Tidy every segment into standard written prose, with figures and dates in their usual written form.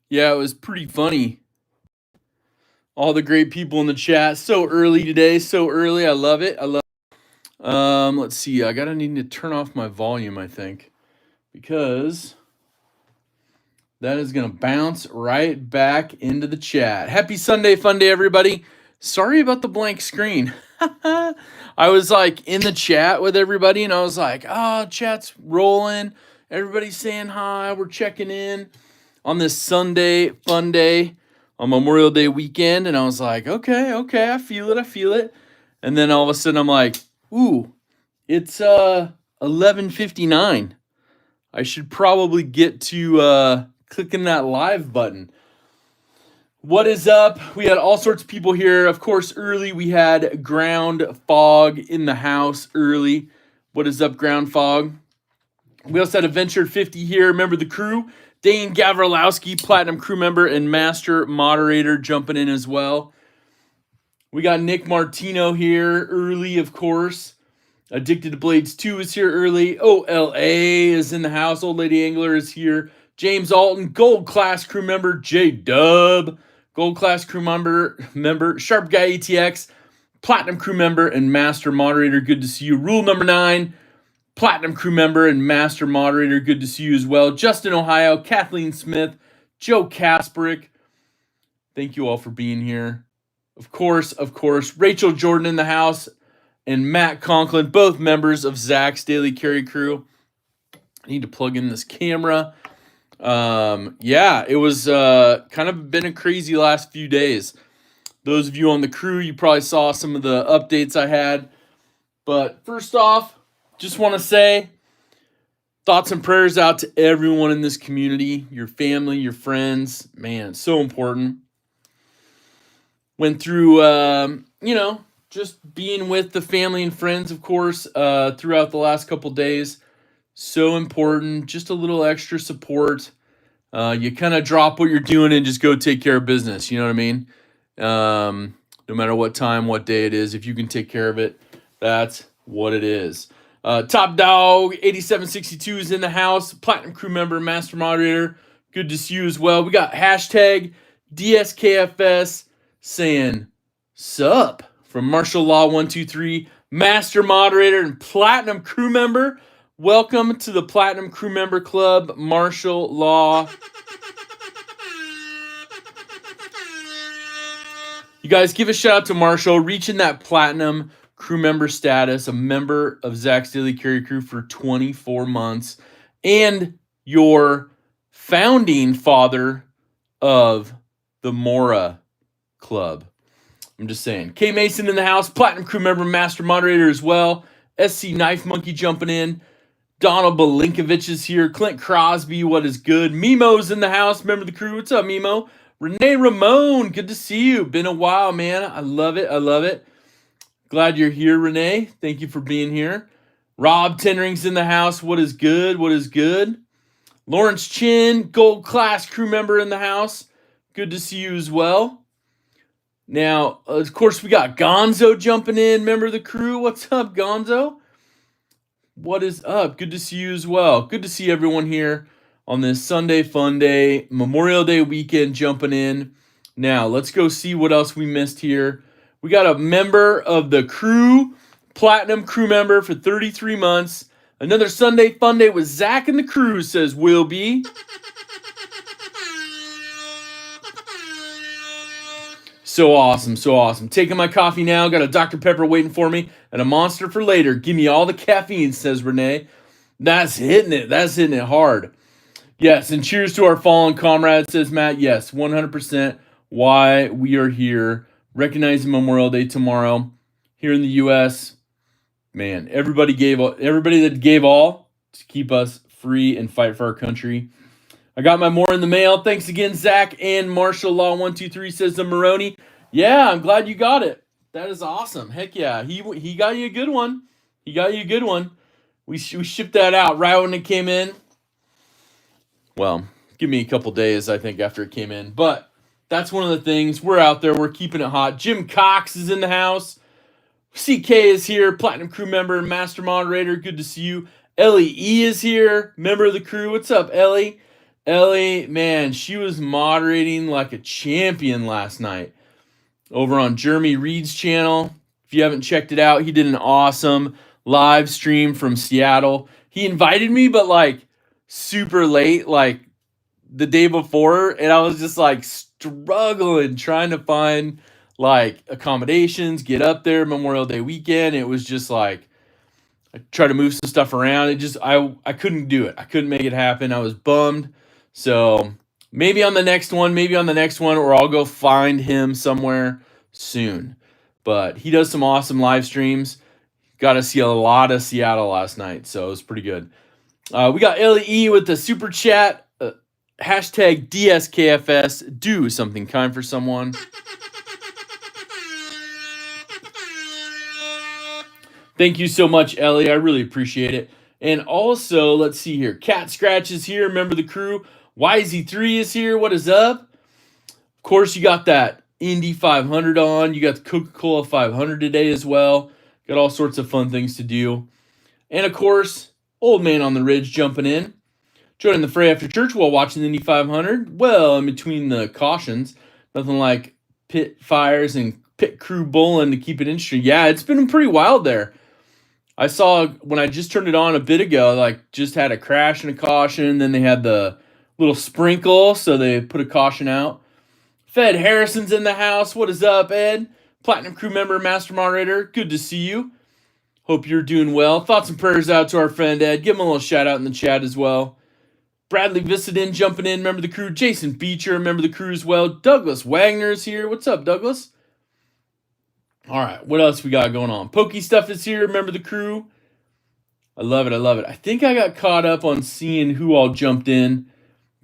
Yeah, it was pretty funny. All the great people in the chat. So early today, so early. I love it. I love let's see. I gotta need to turn off my volume, I think, because that is gonna bounce right back into the chat. Happy Sunday, fun day, everybody. Sorry about the blank screen. I was like in the chat with everybody, and I was like, "Oh, chat's rolling. Everybody's saying hi. We're checking in on this Sunday fun day on Memorial Day weekend." And I was like, "Okay, I feel it. And then all of a sudden, I'm like, "Ooh, it's 11:59. I should probably get to clicking that live button." What is up? We had all sorts of people here. Of course, early we had Ground Fog in the house early. What is up, Ground Fog? We also had Adventure 50 here. Remember the crew? Dane Gavrilowski, Platinum crew member and master moderator, jumping in as well. We got Nick Martino here early, of course. Addicted to Blades 2 is here early. OLA is in the house. Old Lady Angler is here. James Alton, Gold Class crew member. J-Dub, Gold Class crew member. Sharp Guy ETX, Platinum crew member and master moderator. Good to see you. Rule number 9, Platinum crew member and master moderator. Good to see you as well. Justin Ohio, Kathleen Smith, Joe Kasperick. Thank you all for being here. Of course, Rachel Jordan in the house and Matt Conklin, both members of Zach's Daily Carry Crew. I need to plug in this camera. Yeah, it was kind of been a crazy last few days. Those of you on the crew, you probably saw some of the updates I had. But first off, just want to say thoughts and prayers out to everyone in this community, your family, your friends. Man, so important. Went through, just being with the family and friends, of course, throughout the last couple days. So important. Just a little extra support. You kind of drop what you're doing and just go take care of business. You know what I mean? No matter what time, what day it is, if you can take care of it, that's what it is. Top Dog 8762 is in the house. Platinum crew member, master moderator. Good to see you as well. We got hashtag DSKFS saying sup from Martial Law 123, master moderator and platinum crew member. Welcome to the Platinum Crew Member Club, Martial Law. You guys give a shout out to Marshall, reaching that platinum crew member status, a member of Zach's Daily Carry Crew for 24 months, and your founding father of the Mora Club. I'm just saying. K Mason in the house, platinum crew member, master moderator as well. SC Knife Monkey jumping in. Donald Belinkovich is here. Clint Crosby, what is good? Mimo's in the house, member of the crew. What's up, Mimo? Renee Ramon, good to see you. Been a while, man. I love it. Glad you're here, Renee. Thank you for being here. Rob Tendering's in the house. What is good? Lawrence Chin, Gold Class crew member in the house. Good to see you as well. Now, of course, we got Gonzo jumping in, member of the crew. What's up, Gonzo? What is up? Good to see you as well. Good to see everyone here on this Sunday fun day, Memorial Day weekend jumping in. Now, let's go see what else we missed here. We got a member of the crew, platinum crew member for 33 months. Another Sunday fun day with Zach and the crew, says Will be. So awesome. Taking my coffee now. Got a Dr. Pepper waiting for me and a Monster for later. Give me all the caffeine, says Renee. That's hitting it hard. Yes, and cheers to our fallen comrades, says Matt. Yes, 100% why we are here. Recognizing Memorial Day tomorrow here in the U.S. Man, everybody that gave all to keep us free and fight for our country. I got my more in the mail. Thanks again, Zach and Martial Law 123, says the Maroney. Yeah, I'm glad you got it. That is awesome. Heck yeah. He got you a good one. We shipped that out right when it came in. Well, give me a couple days, I think, after it came in. But that's one of the things. We're out there. We're keeping it hot. Jim Cox is in the house. CK is here. Platinum crew member, master moderator. Good to see you. Ellie E is here, member of the crew. What's up, Ellie? Ellie, man, she was moderating like a champion last night over on Jeremy Reed's channel. If you haven't checked it out, he did an awesome live stream from Seattle. He invited me, but like super late, like the day before, and I was just like struggling trying to find like accommodations, get up there Memorial Day weekend. It was just like I tried to move some stuff around. It just I couldn't do it. I couldn't make it happen. I was bummed. So maybe on the next one, or I'll go find him somewhere soon. But he does some awesome live streams. Got to see a lot of Seattle last night, so it was pretty good. We got LE with the super chat. Hashtag DSKFS. Do something kind for someone. Thank you so much, Ellie. I really appreciate it. And also, let's see here. Cat Scratch is here. Member of the crew. YZ3 is here. What is up? Of course, you got that Indy 500 on. You got the Coca-Cola 500 today as well. Got all sorts of fun things to do. And of course, Old Man on the Ridge jumping in. Joining the fray after church while watching the Indy 500. Well, in between the cautions. Nothing like pit fires and pit crew bowling to keep it interesting. Yeah, it's been pretty wild there. I saw when I just turned it on a bit ago, like just had a crash and a caution. Then they had the little sprinkle, so they put a caution out. Fed Harrison's in the house. What is up, Ed? Platinum crew member, master moderator. Good to see you. Hope you're doing well. Thoughts and prayers out to our friend Ed. Give him a little shout out in the chat as well. Bradley Vissadin jumping in, member of the crew. Jason Beecher, member of the crew as well. Douglas Wagner is here. What's up, Douglas? All right, what else we got going on? Pokey Stuff is here, member of the crew. I love it, I love it. I think I got caught up on seeing who all jumped in.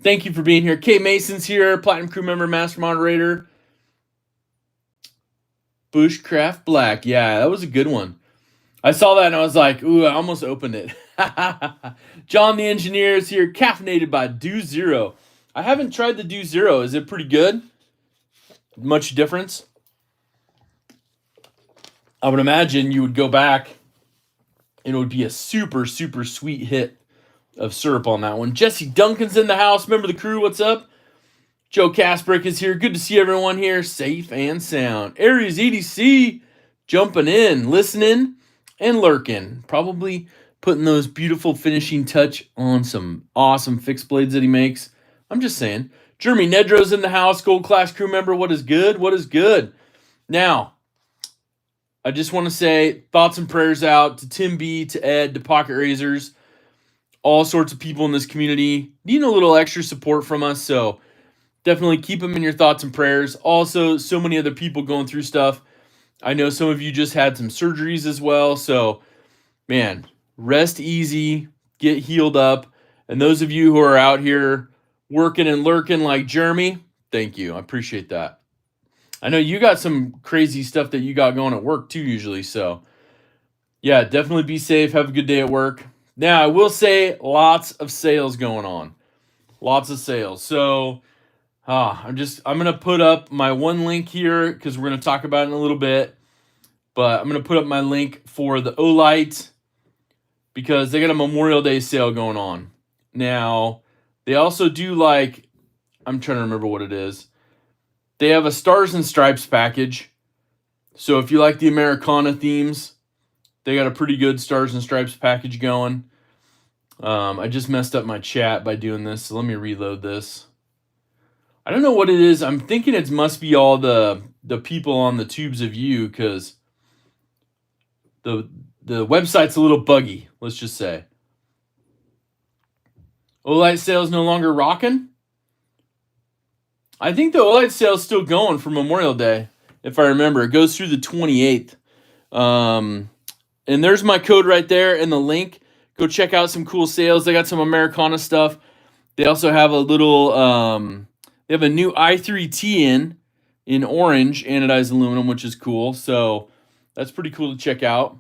Thank you for being here. Kay Mason's here, Platinum crew member, master moderator. Bushcraft Black. Yeah, that was a good one. I saw that and I was like, ooh, I almost opened it. John the Engineer is here, caffeinated by Do Zero. I haven't tried the Do Zero. Is it pretty good? Much difference? I would imagine you would go back and it would be a super, super sweet hit of syrup on that one. Jesse Duncan's in the house. Member of the crew, what's up? Joe Kasprick is here. Good to see everyone here, safe and sound. Aries EDC jumping in, listening, and lurking. Probably putting those beautiful finishing touch on some awesome fixed blades that he makes. I'm just saying. Jeremy Nedro's in the house, Gold Class crew member. What is good? What is good? Now, I just want to say thoughts and prayers out to Tim B, to Ed, to Pocket Razors, all sorts of people in this community need a little extra support from us, so definitely keep them in your thoughts and prayers. Also, so many other people going through stuff. I know some of you just had some surgeries as well, so man, rest easy, get healed up, and those of you who are out here working and lurking like Jeremy, thank you. I appreciate that. I know you got some crazy stuff that you got going at work too usually, so yeah, definitely be safe. Have a good day at work. Now, I will say lots of sales going on. Lots of sales. So, I'm going to put up my one link here because we're going to talk about it in a little bit. But I'm going to put up my link for the Olight because they got a Memorial Day sale going on. Now, they also do like, I'm trying to remember what it is. They have a Stars and Stripes package. So if you like the Americana themes, they got a pretty good Stars and Stripes package going. I just messed up my chat by doing this, so let me reload this. I don't know what it is. I'm thinking it must be all the people on the Tubes of You, because the website's a little buggy, let's just say. Olight sale's no longer rocking? I think the Olight sale's still going for Memorial Day, if I remember. It goes through the 28th. And there's my code right there in the link. Go check out some cool sales. They got some Americana stuff. They also have a little, they have a new i3T in orange anodized aluminum, which is cool. So that's pretty cool to check out.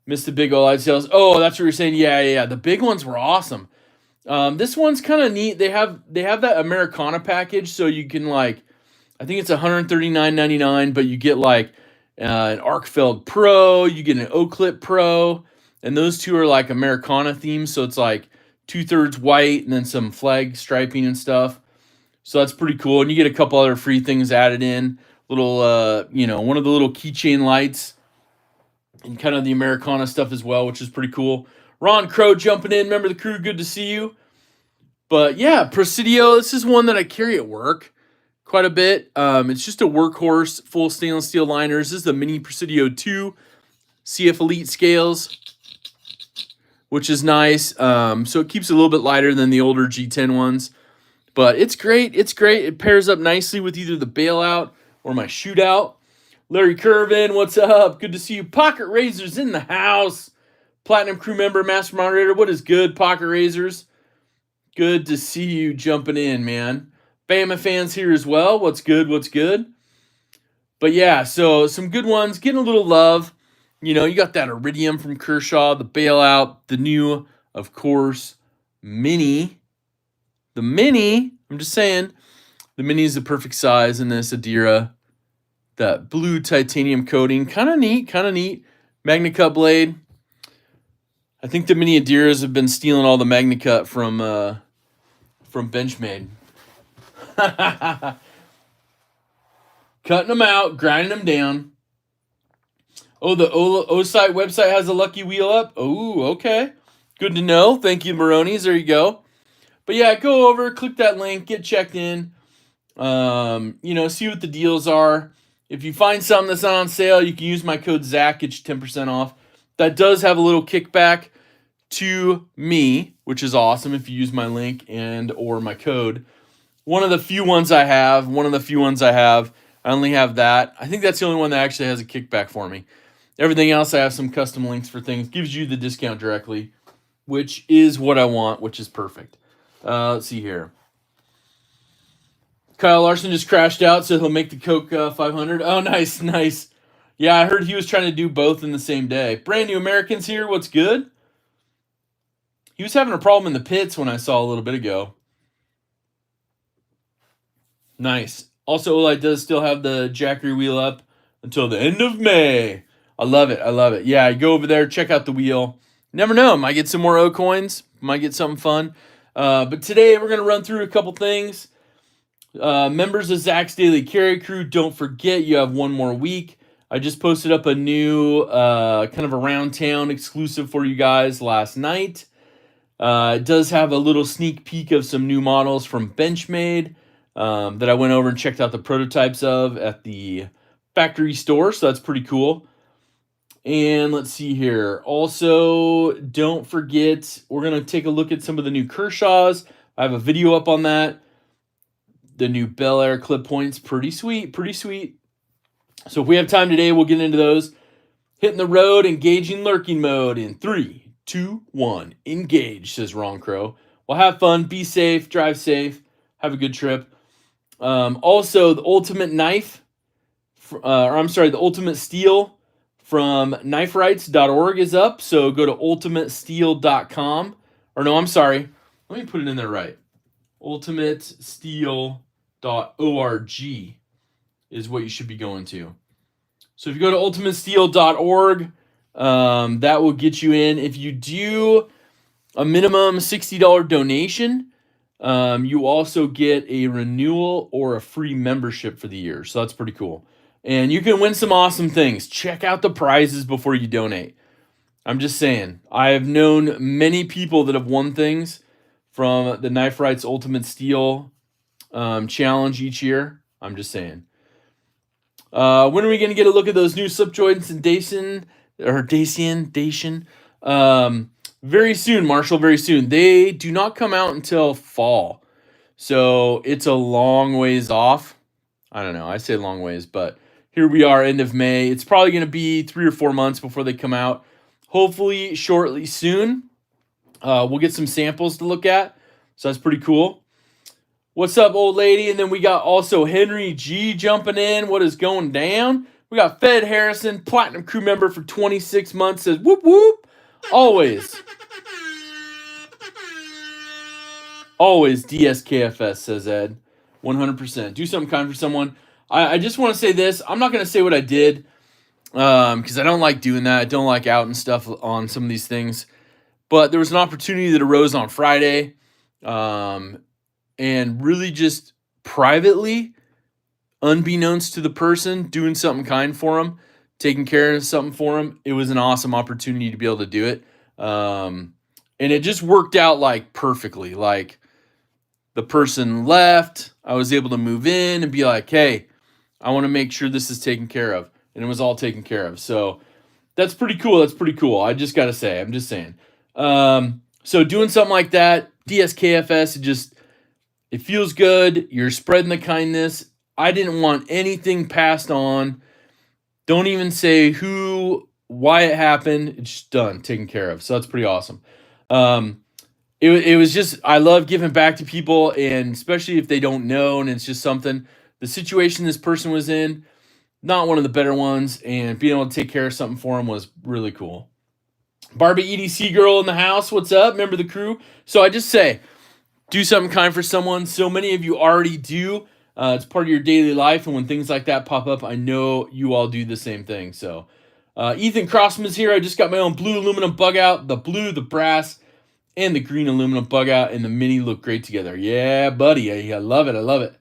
Missed the big Olight sales. Oh, that's what you're saying. Yeah. The big ones were awesome. This one's kind of neat. They have that Americana package, so you can like, I think it's $139.99, but you get like an Arcfeld Pro, you get an Oak Clip Pro, And those two are like Americana themes. So it's like 2/3 white and then some flag striping and stuff. So that's pretty cool. And you get a couple other free things added in. Little, one of the little keychain lights and kind of the Americana stuff as well, which is pretty cool. Ron Crow jumping in. Member of the crew, good to see you. But yeah, Presidio, this is one that I carry at work quite a bit. It's just a workhorse, full stainless steel liners. This is the Mini Presidio 2 CF Elite scales, which is nice. So it keeps it a little bit lighter than the older G10 ones. But it's great. It's great. It pairs up nicely with either the bailout or my shootout. Larry Curvin, what's up? Good to see you. Pocket Razors in the house. Platinum crew member, master moderator. What is good, Pocket Razors? Good to see you jumping in, man. Bama fans here as well. What's good? What's good? But yeah, so some good ones. Getting a little love. You know, you got that Iridium from Kershaw, the bailout, the new, of course, Mini. The Mini, I'm just saying, the Mini is the perfect size in this Adira. That blue titanium coating, kind of neat, kind of neat. MagnaCut blade. I think the Mini Adiras have been stealing all the MagnaCut from Benchmade. Cutting them out, grinding them down. Oh, the OSite website has a lucky wheel up. Oh, okay. Good to know. Thank you, Maronis. There you go. But yeah, go over, click that link, get checked in. See what the deals are. If you find something that's not on sale, you can use my code Zach, get you 10% off. That does have a little kickback to me, which is awesome if you use my link and or my code. One of the few ones I have. I only have that. I think that's the only one that actually has a kickback for me. Everything else, I have some custom links for things. Gives you the discount directly, which is what I want, which is perfect. Let's see here. Kyle Larson just crashed out, so he'll make the Coke 500. Oh, nice, nice. Yeah, I heard he was trying to do both in the same day. Brand New Americans here. What's good? He was having a problem in the pits when I saw a little bit ago. Nice. Also, Oli does still have the Jackery wheel up until the end of May. I love it. I love it. Yeah, go over there, check out the wheel. Never know. Might get some more O coins. Might get something fun. But today we're going to run through a couple things. Members of Zach's Daily Carry Crew, don't forget you have one more week. I just posted up a new kind of around town exclusive for you guys last night. It does have a little sneak peek of some new models from Benchmade that I went over and checked out the prototypes of at the factory store, so that's pretty cool. And let's see here. Also, don't forget, we're going to take a look at some of the new Kershaws. I have a video up on that. The new Bel Air clip points, pretty sweet, pretty sweet. So if we have time today, we'll get into those. Hitting the road, engaging lurking mode in 3, 2, 1. Engage, says Ron Crow. Well, have fun, be safe, drive safe, have a good trip. Also, the Ultimate Knife, the Ultimate Steel from kniferights.org is up. So go to ultimatesteel.com. Or no, I'm sorry. Let me put it in there right. ultimatesteel.org is what you should be going to. So if you go to ultimatesteel.org, that will get you in. If you do a minimum $60 donation, you also get a renewal or a free membership for the year. So that's pretty cool. And you can win some awesome things. Check out the prizes before you donate. I'm just saying. I have known many people that have won things from the Knife Rights Ultimate Steel challenge each year. I'm just saying. When are we going to get a look at those new slip joints in Dacian? Very soon, Marshall, very soon. They do not come out until fall. So it's a long ways off. I don't know. I say long ways, but here we are, end of May. It's probably going to be 3 or 4 months before they come out. Hopefully shortly soon. We'll get some samples to look at. So that's pretty cool. What's up, old lady? And then we got also Henry G jumping in. What is going down? We got Fed Harrison, Platinum crew member for 26 months, says whoop whoop. Always. Always DSKFS, says Ed. 100%. Do something kind for someone. I just want to say this. I'm not going to say what I did because I don't like doing that. I don't like out and stuff on some of these things. But there was an opportunity that arose on Friday, um, and really just privately, unbeknownst to the person, doing something kind for them, taking care of something for them. It was an awesome opportunity to be able to do it. And it just worked out like perfectly. Like the person left, I was able to move in and be like, hey, I want to make sure this is taken care of. And it was all taken care of. So that's pretty cool. That's pretty cool. I just got to say, I'm just saying. So doing something like that, DSKFS, it feels good. You're spreading the kindness. I didn't want anything passed on. Don't even say who, why it happened. It's just done, taken care of. So that's pretty awesome. It was just, I love giving back to people, and especially if they don't know, and it's just something, the situation this person was in, not one of the better ones, and being able to take care of something for them was really cool. Barbie EDC girl in the house, what's up? Member of the crew. So I just say, do something kind for someone. So many of you already do. It's part of your daily life, and when things like that pop up, I know you all do the same thing. So Ethan Crossman's here. I just got my own blue aluminum bug out. The blue, the brass, and the green aluminum bug out, and the mini look great together. Yeah, buddy. I love it. I love it.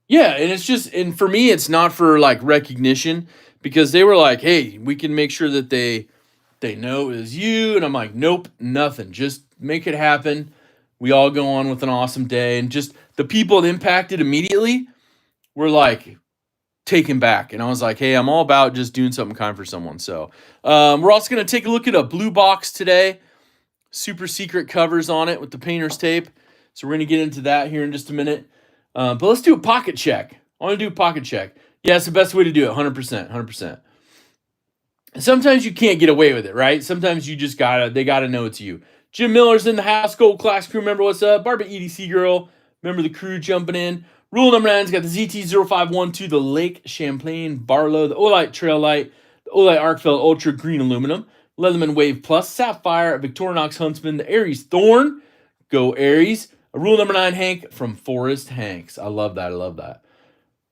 Yeah, and it's just, and for me, it's not for like recognition, because they were like, hey, we can make sure that they know it was you. And I'm like, nope, nothing. Just make it happen. We all go on with an awesome day. And just the people impacted immediately were like taken back. And I was like, hey, I'm all about just doing something kind for someone. So we're also going to take a look at a blue box today. Super secret covers on it with the painter's tape. So we're going to get into that here in just a minute. But let's do a pocket check. I want to do a pocket check. Yeah, it's the best way to do it. 100%. 100%. Sometimes you can't get away with it, right? Sometimes you just they gotta know it's you. Jim Miller's in the house. Gold Class crew member, what's up? Barbie EDC girl, member of the crew jumping in. Rule number 9's got the ZT0512, the Lake Champlain Barlow, the Olight Trail Light, the Olight Arcfeld Ultra Green Aluminum, Leatherman Wave Plus, Sapphire, Victorinox Huntsman, the Aries Thorn. Go Aries. A Rule number 9 Hank from Forest Hanks. I love that. I love that.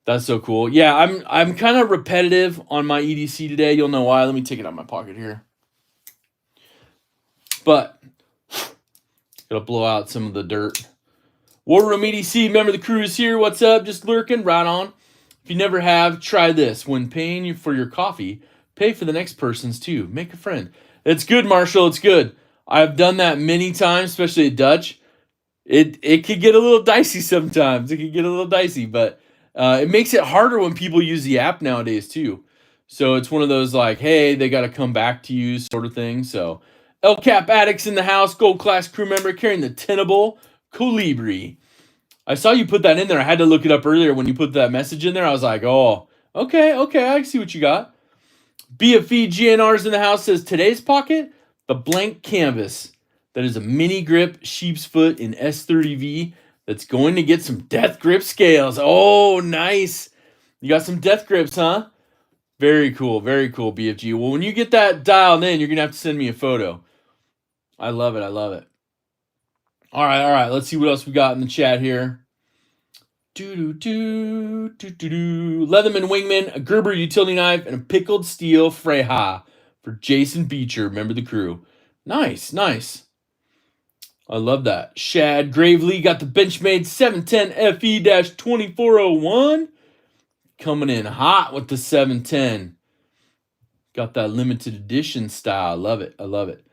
That's so cool. Yeah, I'm kind of repetitive on my EDC today. You'll know why. Let me take it out of my pocket here. But gotta blow out some of the dirt. War Room EDC, member of the crew is here. What's up? Just lurking. Right on. If you never have, try this. When paying for your coffee, pay for the next person's too. Make a friend. It's good, Marshall. It's good. I've done that many times, especially at Dutch. It could get a little dicey sometimes. It could get a little dicey, but it makes it harder when people use the app nowadays too. So it's one of those like, hey, they got to come back to you sort of thing. So El Cap Addicts in the house, Gold Class crew member carrying the Tenable Colibri. I saw you put that in there. I had to look it up earlier when you put that message in there. I was like, oh, okay, I see what you got. BFE GNR's in the house says today's pocket, the blank canvas. That is a mini grip sheep's foot in S30V that's going to get some death grip scales. Oh, nice. You got some death grips, huh? Very cool, BFG. Well, when you get that dialed in, you're going to have to send me a photo. I love it. All right. Let's see what else we got in the chat here. Leatherman Wingman, a Gerber utility knife, and a pickled steel Freja for Jason Beecher, member of the crew. Nice. I love that. Shad Gravely got the Benchmade 710 FE-2401. Coming in hot with the 710. Got that limited edition style. I love it.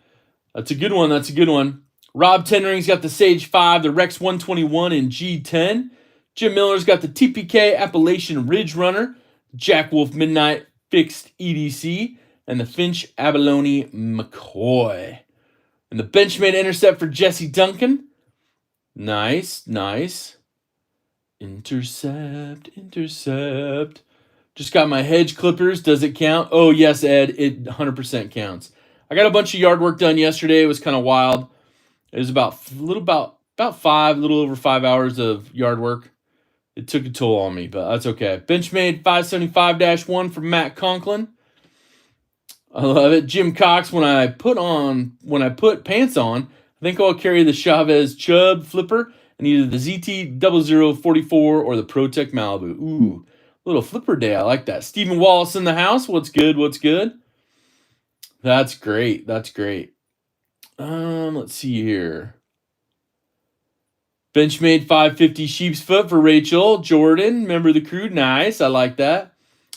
That's a good one. Rob Tendering's got the Sage 5, the Rex 121 in G10. Jim Miller's got the TPK Appalachian Ridge Runner, Jack Wolf Midnight Fixed EDC, and the Finch Abalone McCoy. And the Benchmade Intercept for Jesse Duncan. Nice. Intercept. Just got my hedge clippers. Does it count? Oh, yes, Ed. It 100% counts. I got a bunch of yard work done yesterday. It was kind of wild. It was about over 5 hours of yard work. It took a toll on me, but that's okay. Benchmade 575-1 from Matt Conklin. I love it. Jim Cox, when I put pants on, I think I'll carry the Chavez Chubb flipper and either the ZT0044 or the ProTech Malibu. Ooh, Little flipper day. I like that. Stephen Wallace in the house. What's good? What's good? That's great. That's great. Let's see here. Benchmade 550 sheep's foot for Rachel Jordan. Member of the crew. Nice. I like that.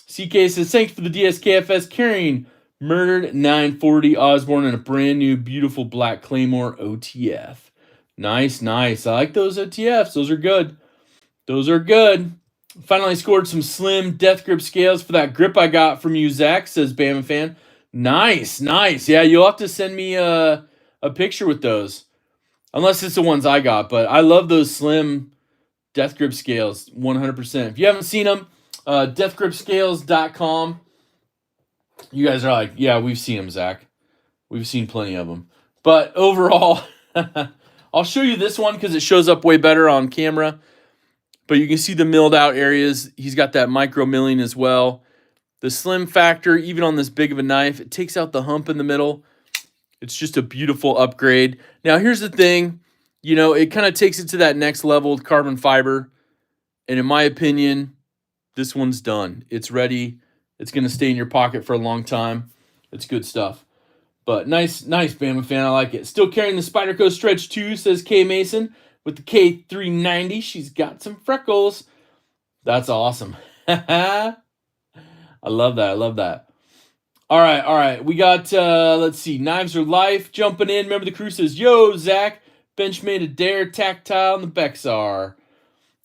CK says, thanks for the DSKFS carrying Murdered 940 Osborne and a brand new beautiful black Claymore OTF. Nice, nice. I like those OTFs. Those are good. Those are good. Finally scored some slim death grip scales for that grip I got from you, Zach, says Bama fan. Nice, nice. Yeah, you'll have to send me a picture with those. Unless it's the ones I got. But I love those slim death grip scales, 100%. If you haven't seen them, deathgripscales.com. You guys are like, yeah, we've seen them, Zach. We've seen plenty of them. But overall, I'll show you this one because it shows up way better on camera. But you can see the milled out areas. He's got that micro milling as well. The slim factor, even on this big of a knife, it takes out the hump in the middle. It's just a beautiful upgrade. Now, here's the thing. You know, it kind of takes it to that next level with carbon fiber. And in my opinion, this one's done. It's ready. It's going to stay in your pocket for a long time. It's good stuff. But nice Bama fan. I like it. Still carrying the Spyderco Stretch 2, says K Mason. With the K390, she's got some freckles. That's awesome. I love that. I love that. All right. We got, let's see, Knives Are Life jumping in. Remember the crew says, yo, Zach, Benchmade a Dare Tactile and the Bexar.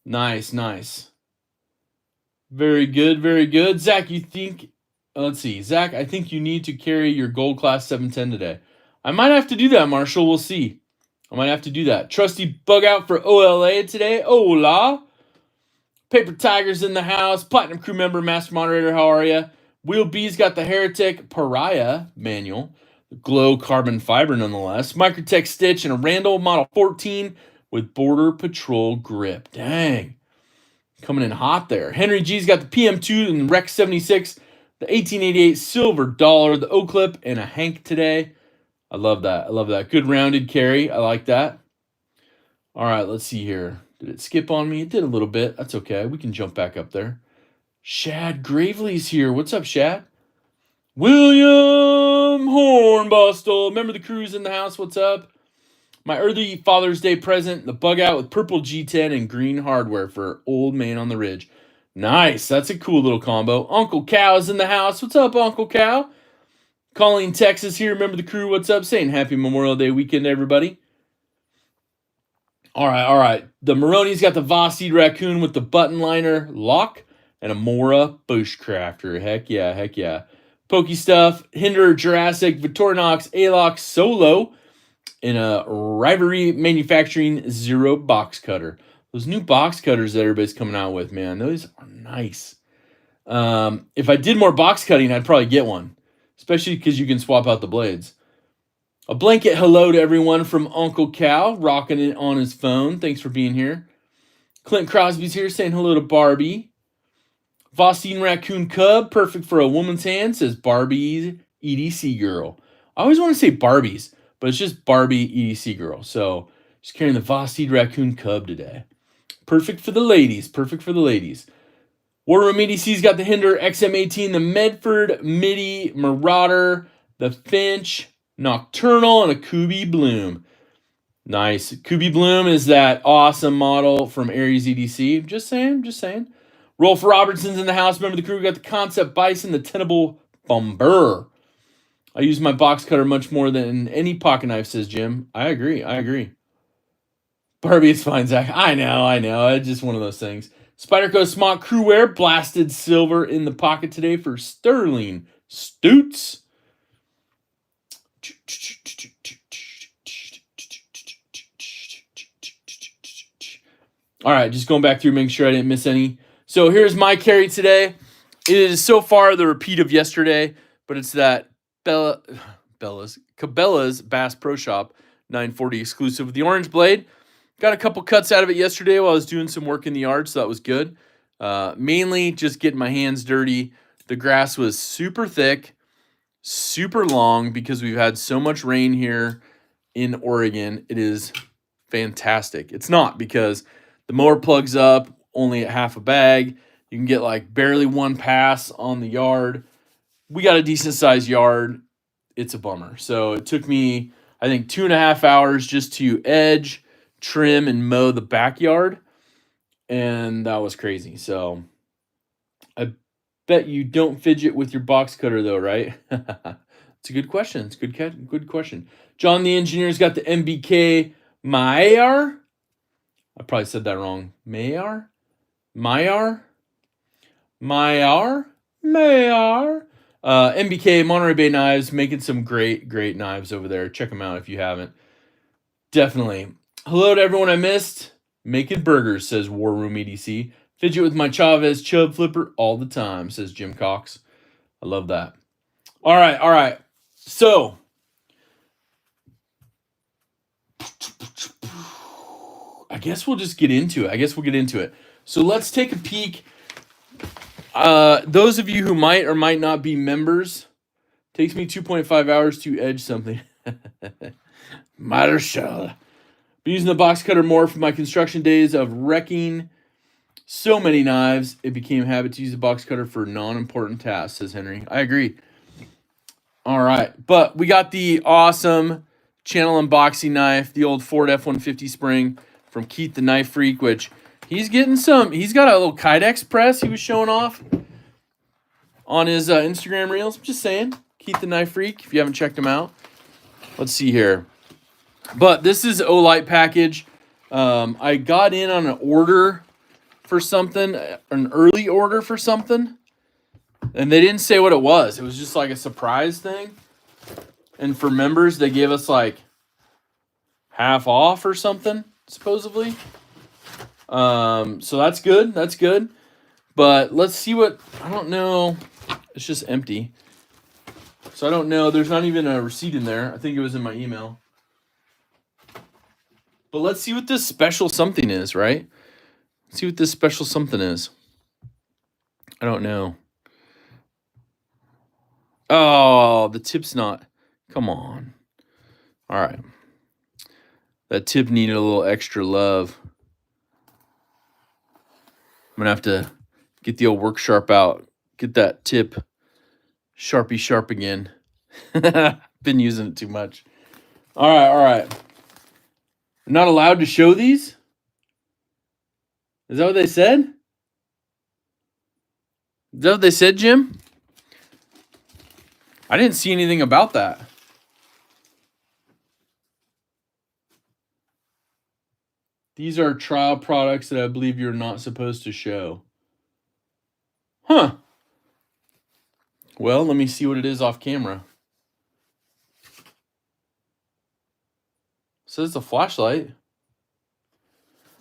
Nice. Very good, very good. Zach, you think, let's see. Zach, I think you need to carry your Gold Class 710 today. I might have to do that, Marshall. We'll see. I might have to do that. Trusty bug out for OLA today. Hola. Paper Tiger's in the house. Platinum crew member, Master Moderator, how are you? Wheel B's got the Heretic Pariah manual. The Glow carbon fiber nonetheless. Microtech Stitch and a Randall Model 14 with Border Patrol grip. Dang. Coming in hot there. Henry G's got the PM2 and Rec 76, the 1888 Silver Dollar, the O-Clip, and a Hank today. I love that. I love that. Good rounded carry. I like that. All right, let's see here. Did it skip on me? It did a little bit. That's okay. We can jump back up there. Shad Gravely's here. What's up, Shad? William Hornbustle. Remember the crew's in the house. What's up? My early Father's Day present, the bug out with purple G10 and green hardware for Old Man on the Ridge. Nice. That's a cool little combo. Uncle Cow's in the house. What's up, Uncle Cow? Calling Texas here. Remember the crew. What's up? Saying happy Memorial Day weekend, everybody. All right. The Maroney's got the Voss-Seed Raccoon with the button liner lock and a Mora Bushcrafter. Heck yeah. Pokey Stuff, Hinder Jurassic, Victorinox, A-Lock Solo, in a Rivalry Manufacturing Zero box cutter. Those new box cutters that everybody's coming out with, man, those are nice. If I did more box cutting, I'd probably get one, especially because you can swap out the blades. A blanket hello to everyone from Uncle Cal, rocking it on his phone. Thanks for being here. Clint Crosby's here saying hello to Barbie. Voss-Seed Raccoon Cub, perfect for a woman's hand, says Barbie's EDC girl. I always want to say Barbie's, but it's just Barbie EDC girl. So just carrying the Voss-Seed Raccoon Cub today. Perfect for the ladies. War Room EDC's got the Hinder XM18, the Medford MIDI Marauder, the Finch Nocturnal, and a Kubi Bloom. Nice. Kubi Bloom is that awesome model from Aries EDC. Just saying. Rolf Robertson's in the house. Remember the crew. We got the Concept Bison, the Tenable Bomber. I use my box cutter much more than any pocket knife, says Jim. I agree. Barbie is fine, Zach. I know. It's just one of those things. Spyderco Smock Crewwear, blasted silver in the pocket today for Sterling Stoots. All right, just going back through, making sure I didn't miss any. So here's my carry today. It is so far the repeat of yesterday, but it's that Cabela's Bass Pro Shop 940 exclusive with the orange blade. Got a couple cuts out of it yesterday while I was doing some work in the yard, so that was good. Mainly just getting my hands dirty. The grass was super thick, super long because we've had so much rain here in Oregon. It is fantastic. It's not because the mower plugs up only at half a bag. You can get like barely one pass on the yard. We got a decent sized yard. It's a bummer. So it took me, I think, 2.5 hours just to edge, trim, and mow the backyard. And that was crazy. So I bet you don't fidget with your box cutter though, right? It's a good question. It's a good question. John the engineer's got the MBK Mayer. I probably said that wrong. Mayer? MBK Monterey Bay Knives, making some great knives over there. Check them out if you haven't. Definitely. Hello to everyone I missed. Making burgers, says War Room EDC. Fidget with my Chavez Chub Flipper all the time, says Jim Cox. I love that. All right. So, I guess we'll just get into it. So let's take a peek. Those of you who might or might not be members, takes me 2.5 hours to edge something. Marshall. Been using the box cutter more for my construction days of wrecking so many knives. It became a habit to use the box cutter for non-important tasks, says Henry. I agree. All right. But we got the awesome channel unboxing knife, the old Ford F-150 spring from Keith the Knife Freak, which he's got a little Kydex press he was showing off on his Instagram reels. I'm just saying, Keith the Knife Freak, if you haven't checked him out. Let's see here. But this is Olight package. I got in on an order for something, an early order for something, and they didn't say what it was. It was just like a surprise thing. And for members, they gave us like half off or something, supposedly. So that's good. But let's see what, I don't know. It's just empty. So I don't know. There's not even a receipt in there. I think it was in my email. But let's see what this special something is, right? Let's see what this special something is. I don't know. Oh, the tip's not. Come on. All right. That tip needed a little extra love. I'm going to have to get the old work sharp out. Get that tip sharpie sharp again. Been using it too much. All right. I'm not allowed to show these? Is that what they said? Is that what they said, Jim? I didn't see anything about that. These are trial products that I believe you're not supposed to show. Huh. Well, let me see what it is off camera. It says it's a flashlight.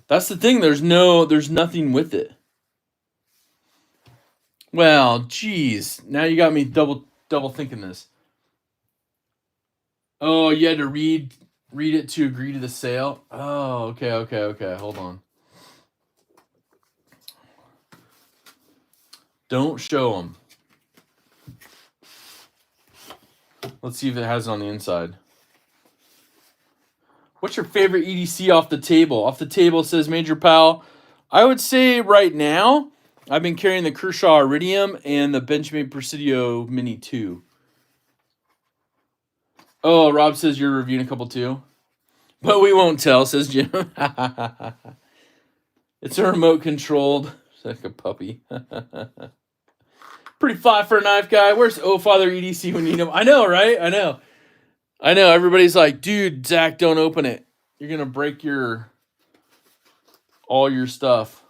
That's the thing. There's nothing with it. Well, geez. Now you got me double thinking this. Oh, you had to read it to agree to the sale? Oh, okay. Hold on. Don't show them. Let's see if it has it on the inside. What's your favorite EDC off the table? Off the table, says Major Pal. I would say right now, I've been carrying the Kershaw Iridium and the Benchmade Presidio Mini 2. Oh, Rob says you're reviewing a couple too. But we won't tell, says Jim. It's a remote controlled. It's like a puppy. Pretty fly for a knife guy. Where's Oh Father EDC when you need him? I know, right? I know. Everybody's like, dude, Zach, don't open it. You're going to break all your stuff.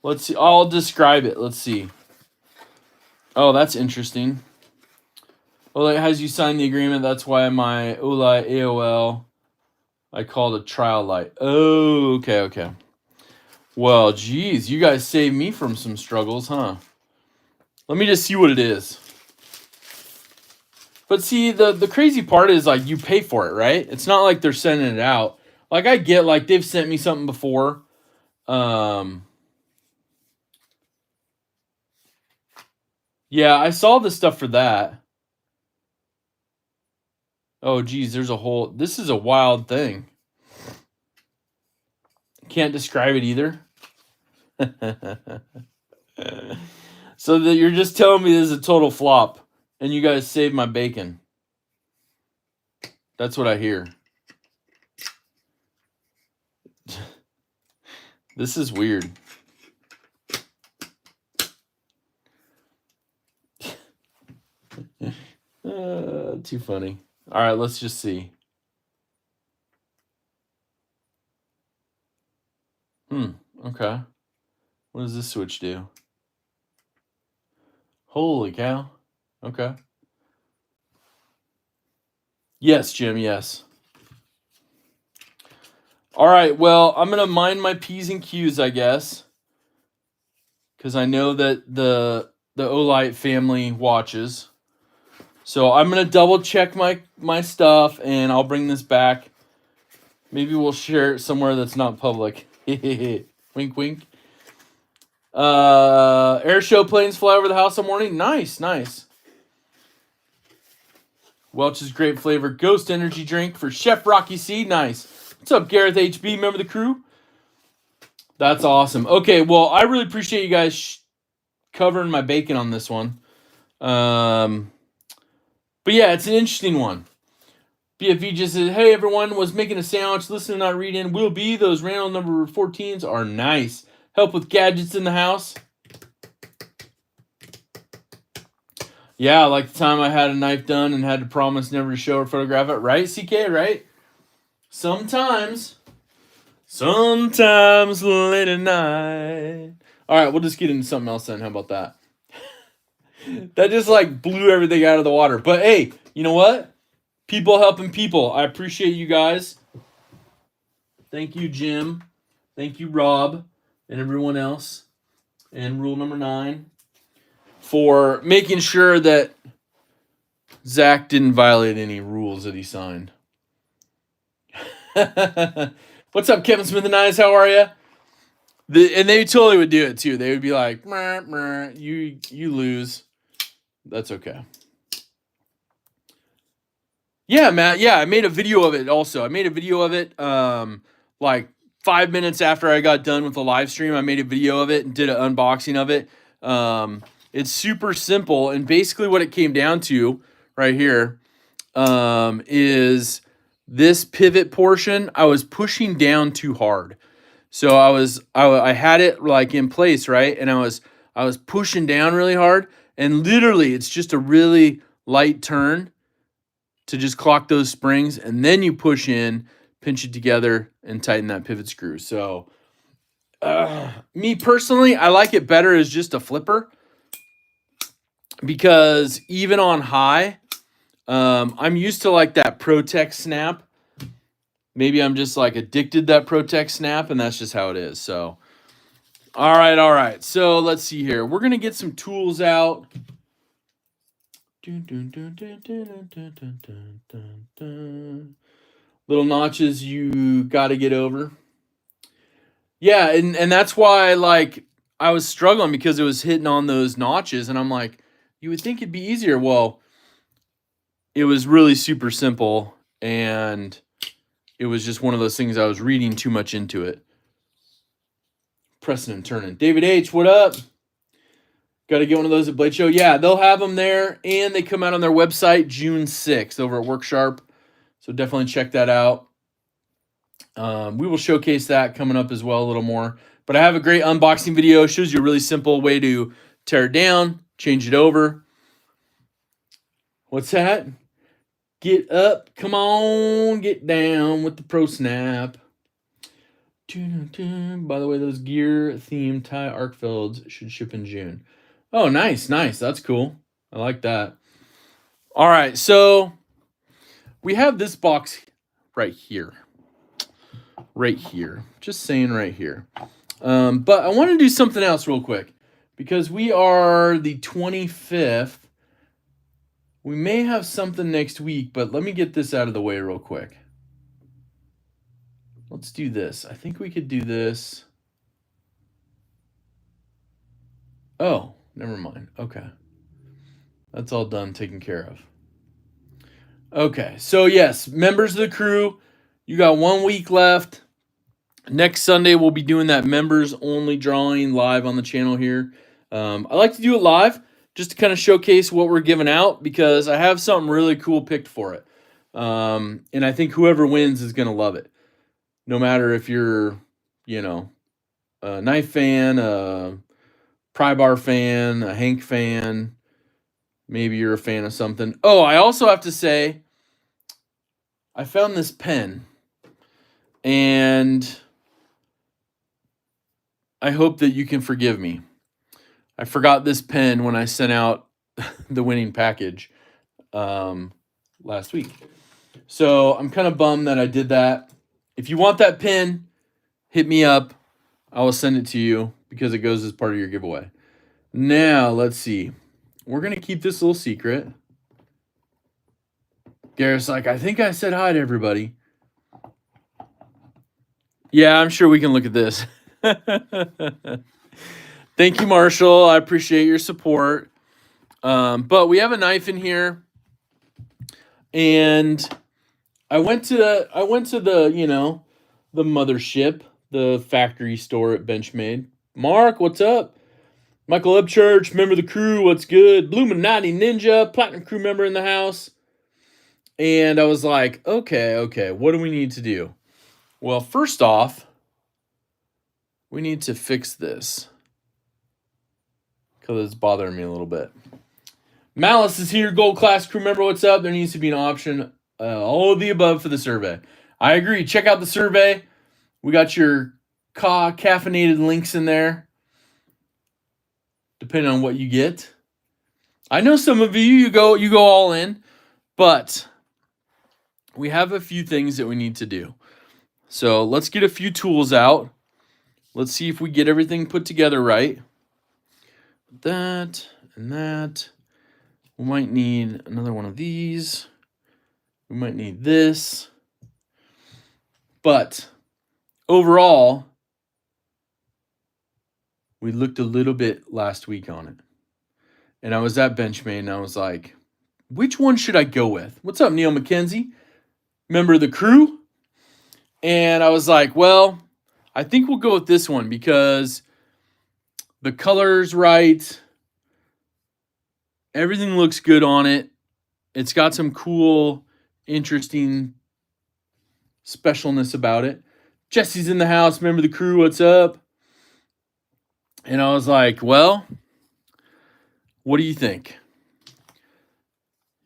Let's see. I'll describe it. Let's see. Oh, that's interesting. Well, it has you sign the agreement. That's why my Olight AOL, I called a trial light. Oh, okay. Well, geez, you guys saved me from some struggles, huh? Let me just see what it is. But see, the crazy part is, like, you pay for it, right? It's not like they're sending it out. Like, I get, like, they've sent me something before. Yeah, I saw the stuff for that. Oh, geez, this is a wild thing. Can't describe it either. So that you're just telling me this is a total flop and you guys saved my bacon. That's what I hear. This is weird. Too funny. All right, let's just see. Okay. What does this switch do? Holy cow. Okay. Yes, Jim, yes. All right, well, I'm going to mind my P's and Q's, I guess, because I know that the Olight family watches. So I'm going to double check my stuff, and I'll bring this back. Maybe we'll share it somewhere that's not public. Wink, wink. Air show planes fly over the house all morning. Nice, nice. Welch's Grape Flavor Ghost Energy Drink for Chef Rocky C. Nice. What's up, Gareth HB? Remember the crew? That's awesome. Okay, well, I really appreciate you guys covering my bacon on this one. But yeah, it's an interesting one. BFV just said, hey, everyone, was making a sandwich, listening, not reading. Will be. Those random number 14s are nice. Help with gadgets in the house. Yeah, like the time I had a knife done and had to promise never to show or photograph it. Right, CK, right? Sometimes late at night. All right, we'll just get into something else then. How about that? That just like blew everything out of the water. But hey, you know what? People helping people. I appreciate you guys. Thank you, Jim. Thank you, Rob, and everyone else. And rule number 9 for making sure that Zach didn't violate any rules that he signed. What's up, Kevin Smith and Eyes? How are you? And they totally would do it too. They would be like, meh, meh, you lose. That's okay. Yeah, Matt. Yeah, I made a video of it also. I made a video of it like 5 minutes after I got done with the live stream. I made a video of it and did an unboxing of it. It's super simple. And basically what it came down to right here is this pivot portion. I was pushing down too hard. So I had it like in place, right? And I was pushing down really hard. And literally it's just a really light turn to just clock those springs, and then you push in, pinch it together, and tighten that pivot screw. So, me personally, I like it better as just a flipper because even on high, I'm used to like that Protect snap. Maybe I'm just like addicted to that Protect snap, and that's just how it is. So, all right. So let's see here. We're gonna get some tools out. Little notches you got to get over. Yeah, and that's why like I was struggling because it was hitting on those notches, and I'm like, you would think it'd be easier. Well, it was really super simple, and it was just one of those things I was reading too much into it. Pressing and turning. David H, what up? Got to get one of those at Blade Show. Yeah, they'll have them there, and they come out on their website June 6th over at Worksharp. So definitely check that out. We will showcase that coming up as well a little more. But I have a great unboxing video. It shows you a really simple way to tear it down, change it over. What's that? Get up, come on, get down with the Pro Snap. By the way, those gear-themed tie arc felds should ship in June. Oh, nice. That's cool. I like that. All right, so we have this box right here. Just saying right here. But I want to do something else real quick because we are the 25th. We may have something next week, but let me get this out of the way real quick. Let's do this. I think we could do this. Oh, never mind. Okay. That's all done, taken care of. Okay, so yes, members of the crew, you got 1 week left. Next Sunday, we'll be doing that members only drawing live on the channel here. I like to do it live just to kind of showcase what we're giving out because I have something really cool picked for it. And I think whoever wins is going to love it. No matter if you're, a knife fan, a pry bar fan, a Hank fan, maybe you're a fan of something. Oh, I also have to say, I found this pen and I hope that you can forgive me. I forgot this pen when I sent out the winning package last week. So I'm kind of bummed that I did that. If you want that pen, hit me up. I will send it to you because it goes as part of your giveaway. Now, let's see. We're going to keep this little secret. Garrett's like, I think I said hi to everybody. Yeah, I'm sure we can look at this. Thank you, Marshall. I appreciate your support. But we have a knife in here. And I went to the, the mothership, the factory store at Benchmade. Mark, what's up? Michael Upchurch, member of the crew, what's good? Bluminati Ninja, Platinum Crew member in the house. And I was like, okay, what do we need to do? Well, first off, we need to fix this because it's bothering me a little bit. Malice is here, Gold Class Crew member, what's up? There needs to be an option, all of the above for the survey. I agree. Check out the survey. We got your caffeinated links in there, depending on what you get. I know some of you go all in, but we have a few things that we need to do. So let's get a few tools out. Let's see if we get everything put together right. That and that. We might need another one of these. We might need this. But overall, we looked a little bit last week on it. And I was at Benchmade and I was like, which one should I go with? What's up, Neil McKenzie? Member of the crew? And I was like, well, I think we'll go with this one because the color's right. Everything looks good on it. It's got some cool, interesting specialness about it. Jesse's in the house, member of the crew, what's up? And I was like, well, what do you think?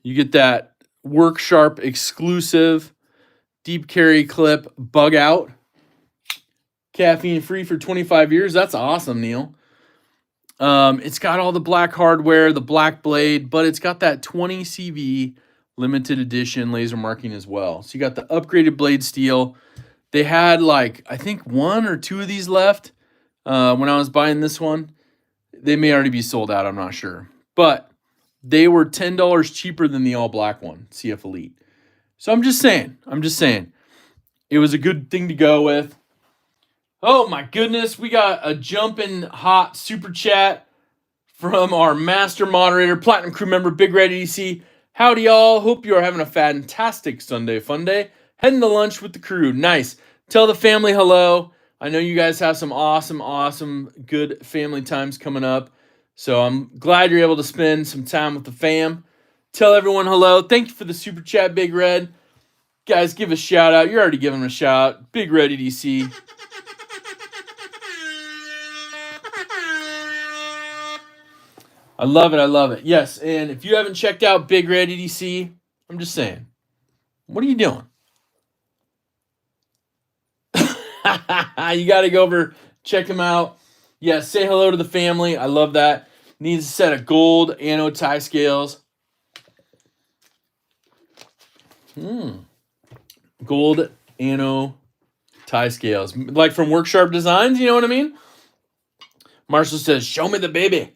You get that Work Sharp exclusive deep carry clip bug out. Caffeine free for 25 years. That's awesome, Neil. It's got all the black hardware, the black blade, but it's got that 20 CV limited edition laser marking as well. So you got the upgraded blade steel. They had I think 1 or 2 of these left when I was buying this one. They may already be sold out, I'm not sure. But they were $10 cheaper than the all black one, CF Elite. So I'm just saying. It was a good thing to go with. Oh my goodness, we got a jumping hot super chat from our master moderator, Platinum Crew member, Big Red EDC. Howdy, y'all. Hope you are having a fantastic Sunday fun day. Heading to lunch with the crew. Nice. Tell the family hello. I know you guys have some awesome, good family times coming up. So I'm glad you're able to spend some time with the fam. Tell everyone hello. Thank you for the super chat, Big Red. Guys, give a shout out. You're already giving him a shout out. Big Red EDC. I love it. Yes, and if you haven't checked out Big Red EDC, I'm just saying, what are you doing? You got to go over, check him out. Yeah, say hello to the family. I love that. Needs a set of gold anno tie scales. Gold anno tie scales. Like from Work Sharp Designs, you know what I mean? Marshall says, show me the baby.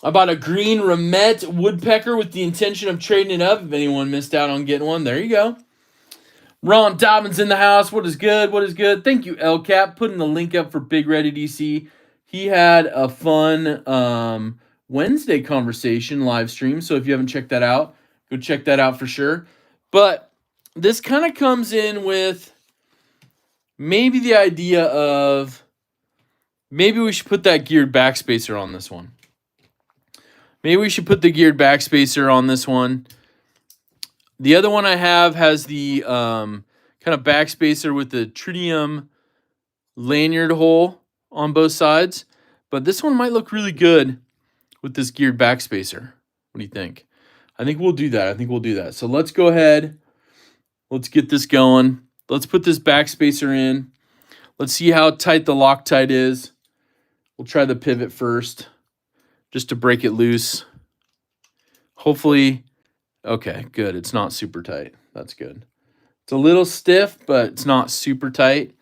I bought a green Ramet woodpecker with the intention of trading it up. If anyone missed out on getting one, there you go. Ron Dobbins in the house. What is good? Thank you, LCAP, putting the link up for Big Red EDC. He had a fun Wednesday conversation live stream. So if you haven't checked that out, go check that out for sure. But this kind of comes in with maybe the idea of Maybe we should put that geared backspacer on this one. Maybe we should put the geared backspacer on this one. The other one I have has the kind of backspacer with the tritium lanyard hole on both sides. But this one might look really good with this geared backspacer. What do you think? I think we'll do that. So let's go ahead. Let's get this going. Let's put this backspacer in. Let's see how tight the Loctite is. We'll try the pivot first, just to break it loose. Hopefully, okay, good. It's not super tight. That's good. It's a little stiff, but it's not super tight.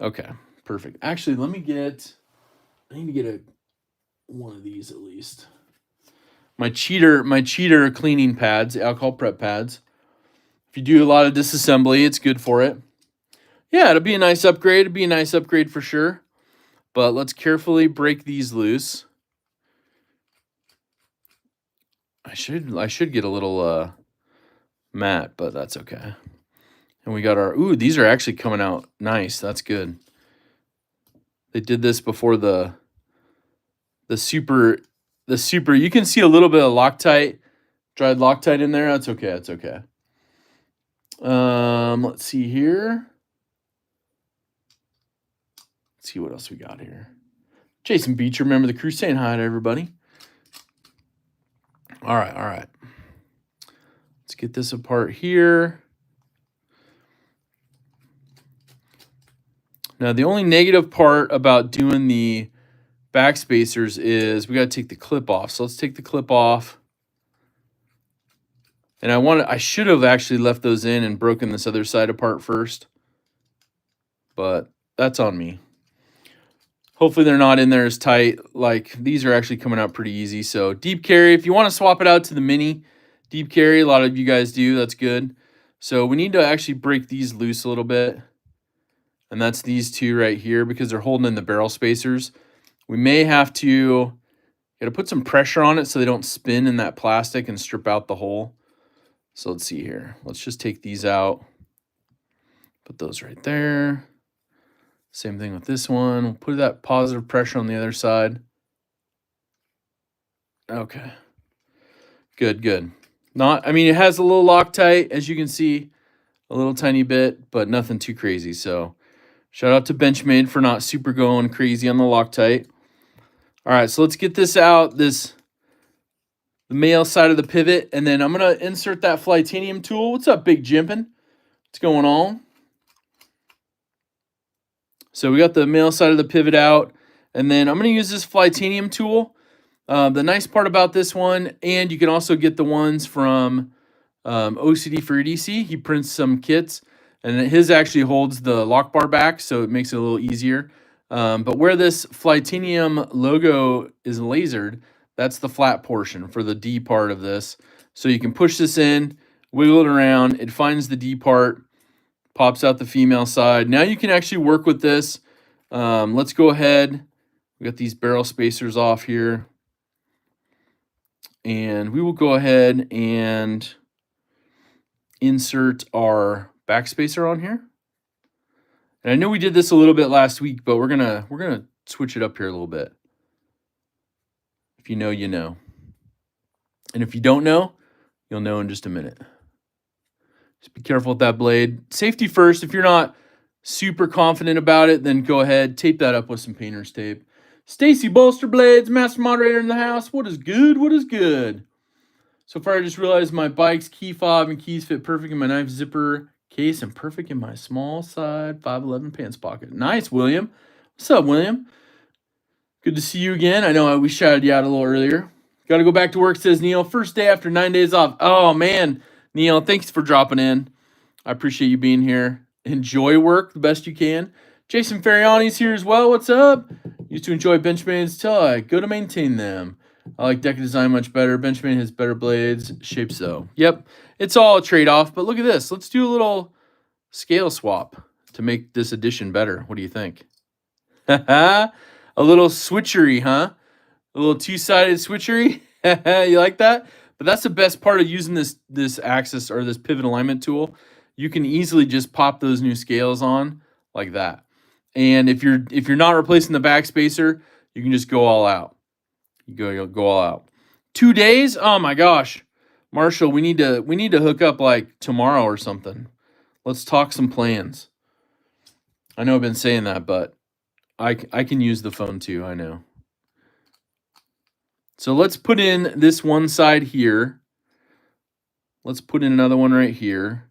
Okay, perfect. Actually, I need to get one of these at least. My cheater cleaning pads, alcohol prep pads. If you do a lot of disassembly, it's good for it. Yeah, it'll be a nice upgrade. It'll be a nice upgrade for sure. But let's carefully break these loose. I should get a little matte, but that's okay. And we got our, ooh, these are actually coming out nice. That's good. They did this before the super, you can see a little bit of Loctite, dried Loctite in there. That's okay. That's okay. Let's see here. Let's see what else we got here. Jason Beecher, remember the crew, saying hi to everybody. All right. Let's get this apart here. Now, the only negative part about doing the backspacers is we got to take the clip off. So let's take the clip off. And I should have actually left those in and broken this other side apart first. But that's on me. Hopefully they're not in there as tight. Like, these are actually coming out pretty easy. So deep carry, if you want to swap it out to the mini deep carry, a lot of you guys do. That's good. So we need to actually break these loose a little bit. And that's these two right here because they're holding in the barrel spacers. We may have to put some pressure on it so they don't spin in that plastic and strip out the hole. So let's see here. Let's just take these out. Put those right there. Same thing with this one. We'll put that positive pressure on the other side. Okay. Good. It has a little Loctite, as you can see, a little tiny bit, but nothing too crazy. So shout out to Benchmade for not super going crazy on the Loctite. All right, so let's get this out, the male side of the pivot, and then I'm going to insert that Flytanium tool. What's up, Big Jimpin'? What's going on? So we got the male side of the pivot out, and then I'm going to use this Flytanium tool. The nice part about this one, and you can also get the ones from OCD for EDC. He prints some kits, and his actually holds the lock bar back, so it makes it a little easier. But where this Flytanium logo is lasered, that's the flat portion for the D part of this. So you can push this in, wiggle it around, it finds the D part, pops out the female side. Now you can actually work with this. Let's go ahead. We got these barrel spacers off here. And we will go ahead and insert our backspacer on here. And I know we did this a little bit last week, but we're gonna switch it up here a little bit. If you know, you know. And if you don't know, you'll know in just a minute. Just be careful with that blade. Safety first. If you're not super confident about it, then go ahead, tape that up with some painter's tape. Stacy Bolster Blades, master moderator in the house. What is good? What is good? So far, I just realized my bike's key fob and keys fit perfect in my knife zipper case and perfect in my small side 511 pants pocket. Nice, William. What's up, William? Good to see you again. I know we shouted you out a little earlier. Got to go back to work, says Neil. First day after 9 days off. Oh, man. Neil, thanks for dropping in. I appreciate you being here. Enjoy work the best you can. Jason Ferriani's here as well. What's up? Used to enjoy Benchmade's till I go to maintain them. I like Deca Design much better. Benchmade has better blades. Shape so. Yep. It's all a trade-off. But look at this. Let's do a little scale swap to make this edition better. What do you think? A little switchery, huh? A little two-sided switchery. You like that? But that's the best part of using this axis or this pivot alignment tool. You can easily just pop those new scales on like that. And if you're not replacing the backspacer, you can just go all out. You'll go all out. 2 days? Oh my gosh. Marshall, we need to hook up like tomorrow or something. Let's talk some plans. I know I've been saying that, but I can use the phone too, I know. So let's put in this one side here. Let's put in another one right here.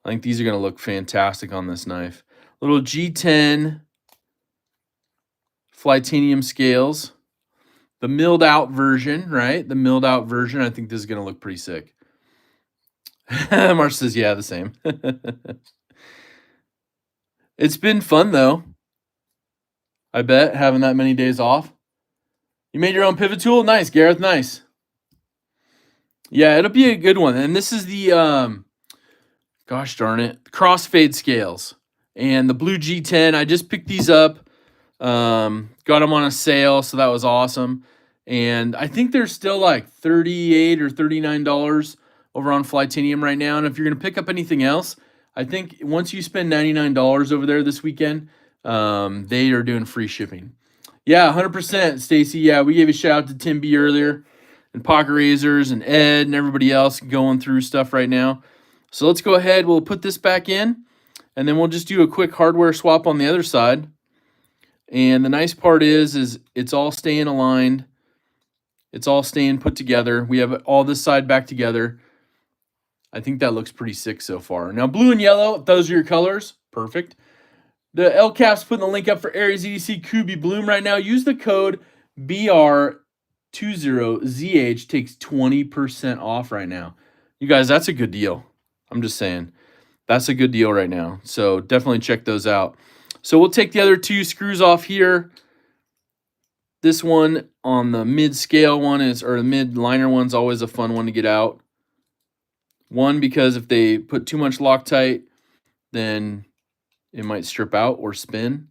I think these are going to look fantastic on this knife. Little G10 Flytanium scales. The milled out version, right? The milled out version. I think this is going to look pretty sick. Marsh says, yeah, the same. It's been fun, though. I bet, having that many days off. You made your own pivot tool? Nice, Gareth, nice. Yeah, it'll be a good one. And this is the, gosh darn it, crossfade scales. And the blue G10, I just picked these up. Got them on a sale, so that was awesome. And I think they're still like $38 or $39 over on Flytanium right now. And if you're going to pick up anything else, I think once you spend $99 over there this weekend, they are doing free shipping. Yeah, 100%, Stacy. Yeah, we gave a shout out to Tim B earlier and Pocket Razors and Ed and everybody else going through stuff right now. So let's go ahead. We'll put this back in, and then we'll just do a quick hardware swap on the other side. And the nice part is it's all staying aligned. It's all staying put together. We have all this side back together. I think that looks pretty sick so far. Now, blue and yellow, if those are your colors, perfect. The LCAP's putting the link up for Aries EDC Kubi Bloom right now. Use the code BR20ZH. Takes 20% off right now. You guys, that's a good deal. I'm just saying. That's a good deal right now. So definitely check those out. So we'll take the other two screws off here. This one on the mid-scale one is, or the mid-liner one's always a fun one to get out. One, because if they put too much Loctite, then it might strip out or spin.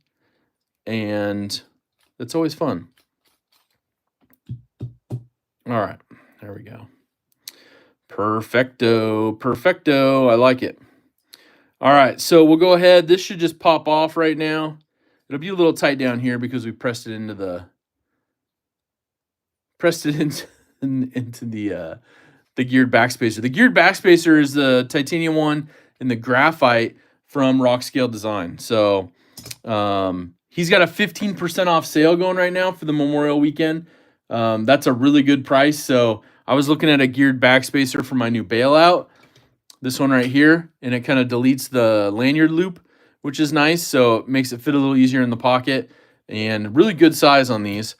And it's always fun. All right, there we go. Perfecto, perfecto. I like it. All right, so we'll go ahead. This should just pop off right now. It'll be a little tight down here because we pressed it into the the geared backspacer. The geared backspacer is the titanium one and the graphite from Rockscale Design. So he's got a 15% off sale going right now for the Memorial weekend. That's a really good price. So I was looking at a geared backspacer for my new bailout. This one right here, and it kind of deletes the lanyard loop, which is nice. So it makes it fit a little easier in the pocket, and really good size on these.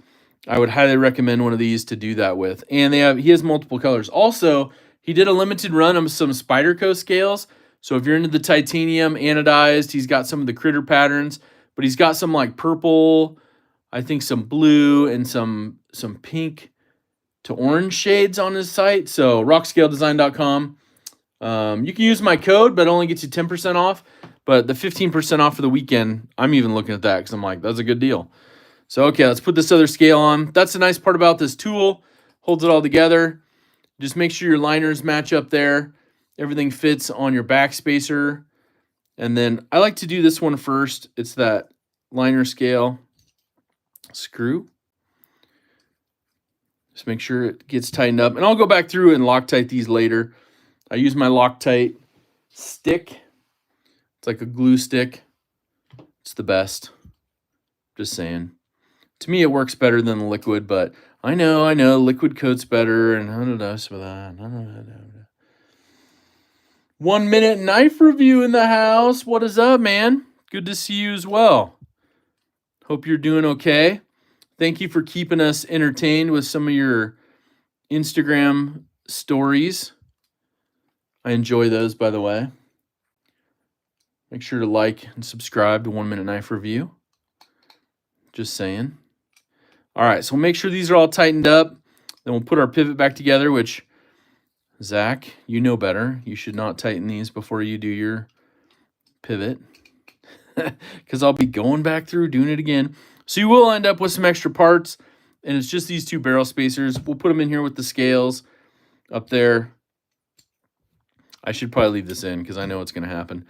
I would highly recommend one of these to do that with. And he has multiple colors. Also, he did a limited run of some Spyderco scales. So if you're into the titanium anodized, he's got some of the critter patterns, but he's got some like purple, I think some blue, and some pink to orange shades on his site. So rockscaledesign.com. You can use my code, but it only gets you 10% off. But the 15% off for the weekend, I'm even looking at that because I'm like, that's a good deal. So, okay, let's put this other scale on. That's the nice part about this tool. Holds it all together. Just make sure your liners match up there. Everything fits on your backspacer. And then I like to do this one first. It's that liner scale screw. Just make sure it gets tightened up. And I'll go back through and Loctite these later. I use my Loctite stick. It's like a glue stick. It's the best. Just saying. To me, it works better than the liquid, but I know, liquid coats better, and I don't know for that. 1 minute knife review in the house. What is up, man? Good to see you as well. Hope you're doing okay. Thank you for keeping us entertained with some of your Instagram stories. I enjoy those, by the way. Make sure to like and subscribe to 1 Minute Knife Review. Just saying. All right, so we'll make sure these are all tightened up. Then we'll put our pivot back together, which, Zach, you know better. You should not tighten these before you do your pivot, because I'll be going back through, doing it again. So you will end up with some extra parts, and it's just these two barrel spacers. We'll put them in here with the scales up there. I should probably leave this in because I know what's going to happen.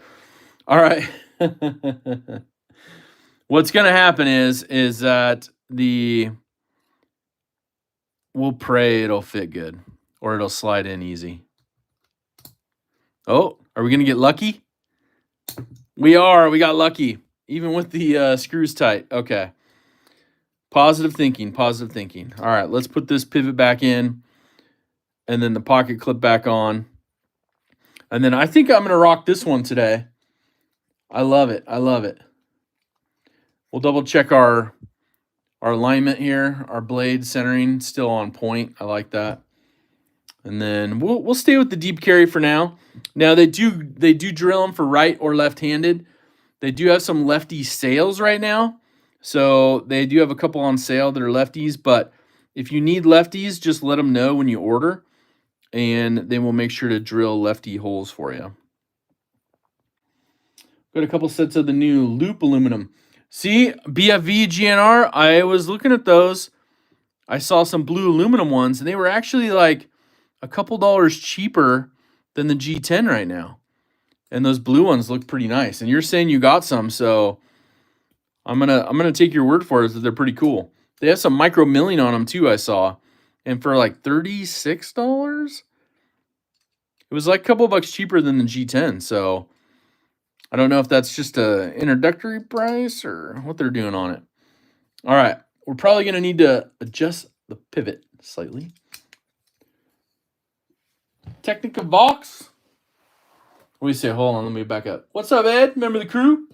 All right. What's going to happen is that we'll pray it'll fit good or it'll slide in easy. Oh, are we going to get lucky? We are. We got lucky, even with the screws tight. Okay. Positive thinking, positive thinking. All right, let's put this pivot back in and then the pocket clip back on. And then I think I'm going to rock this one today. I love it. I love it. We'll double check our alignment here. Our blade centering still on point. I like that. And then we'll stay with the deep carry for now. Now they do drill them for right or left-handed. They do have some lefty sales right now. So they do have a couple on sale that are lefties, but if you need lefties, just let them know when you order, and they will make sure to drill lefty holes for you. Got a couple sets of the new loop aluminum. See, BFV GNR, I was looking at those. I saw some blue aluminum ones, and they were actually like a couple dollars cheaper than the G10 right now. And those blue ones look pretty nice. And you're saying you got some, so I'm gonna take your word for it that they're pretty cool. They have some micro milling on them too, I saw. And for like $36, it was like a couple bucks cheaper than the G10. So I don't know if that's just a introductory price or what they're doing on it. All right, we're probably gonna need to adjust the pivot slightly. Technica Vox. What do you say? Hold on, let me back up. What's up, Ed? Member of the crew?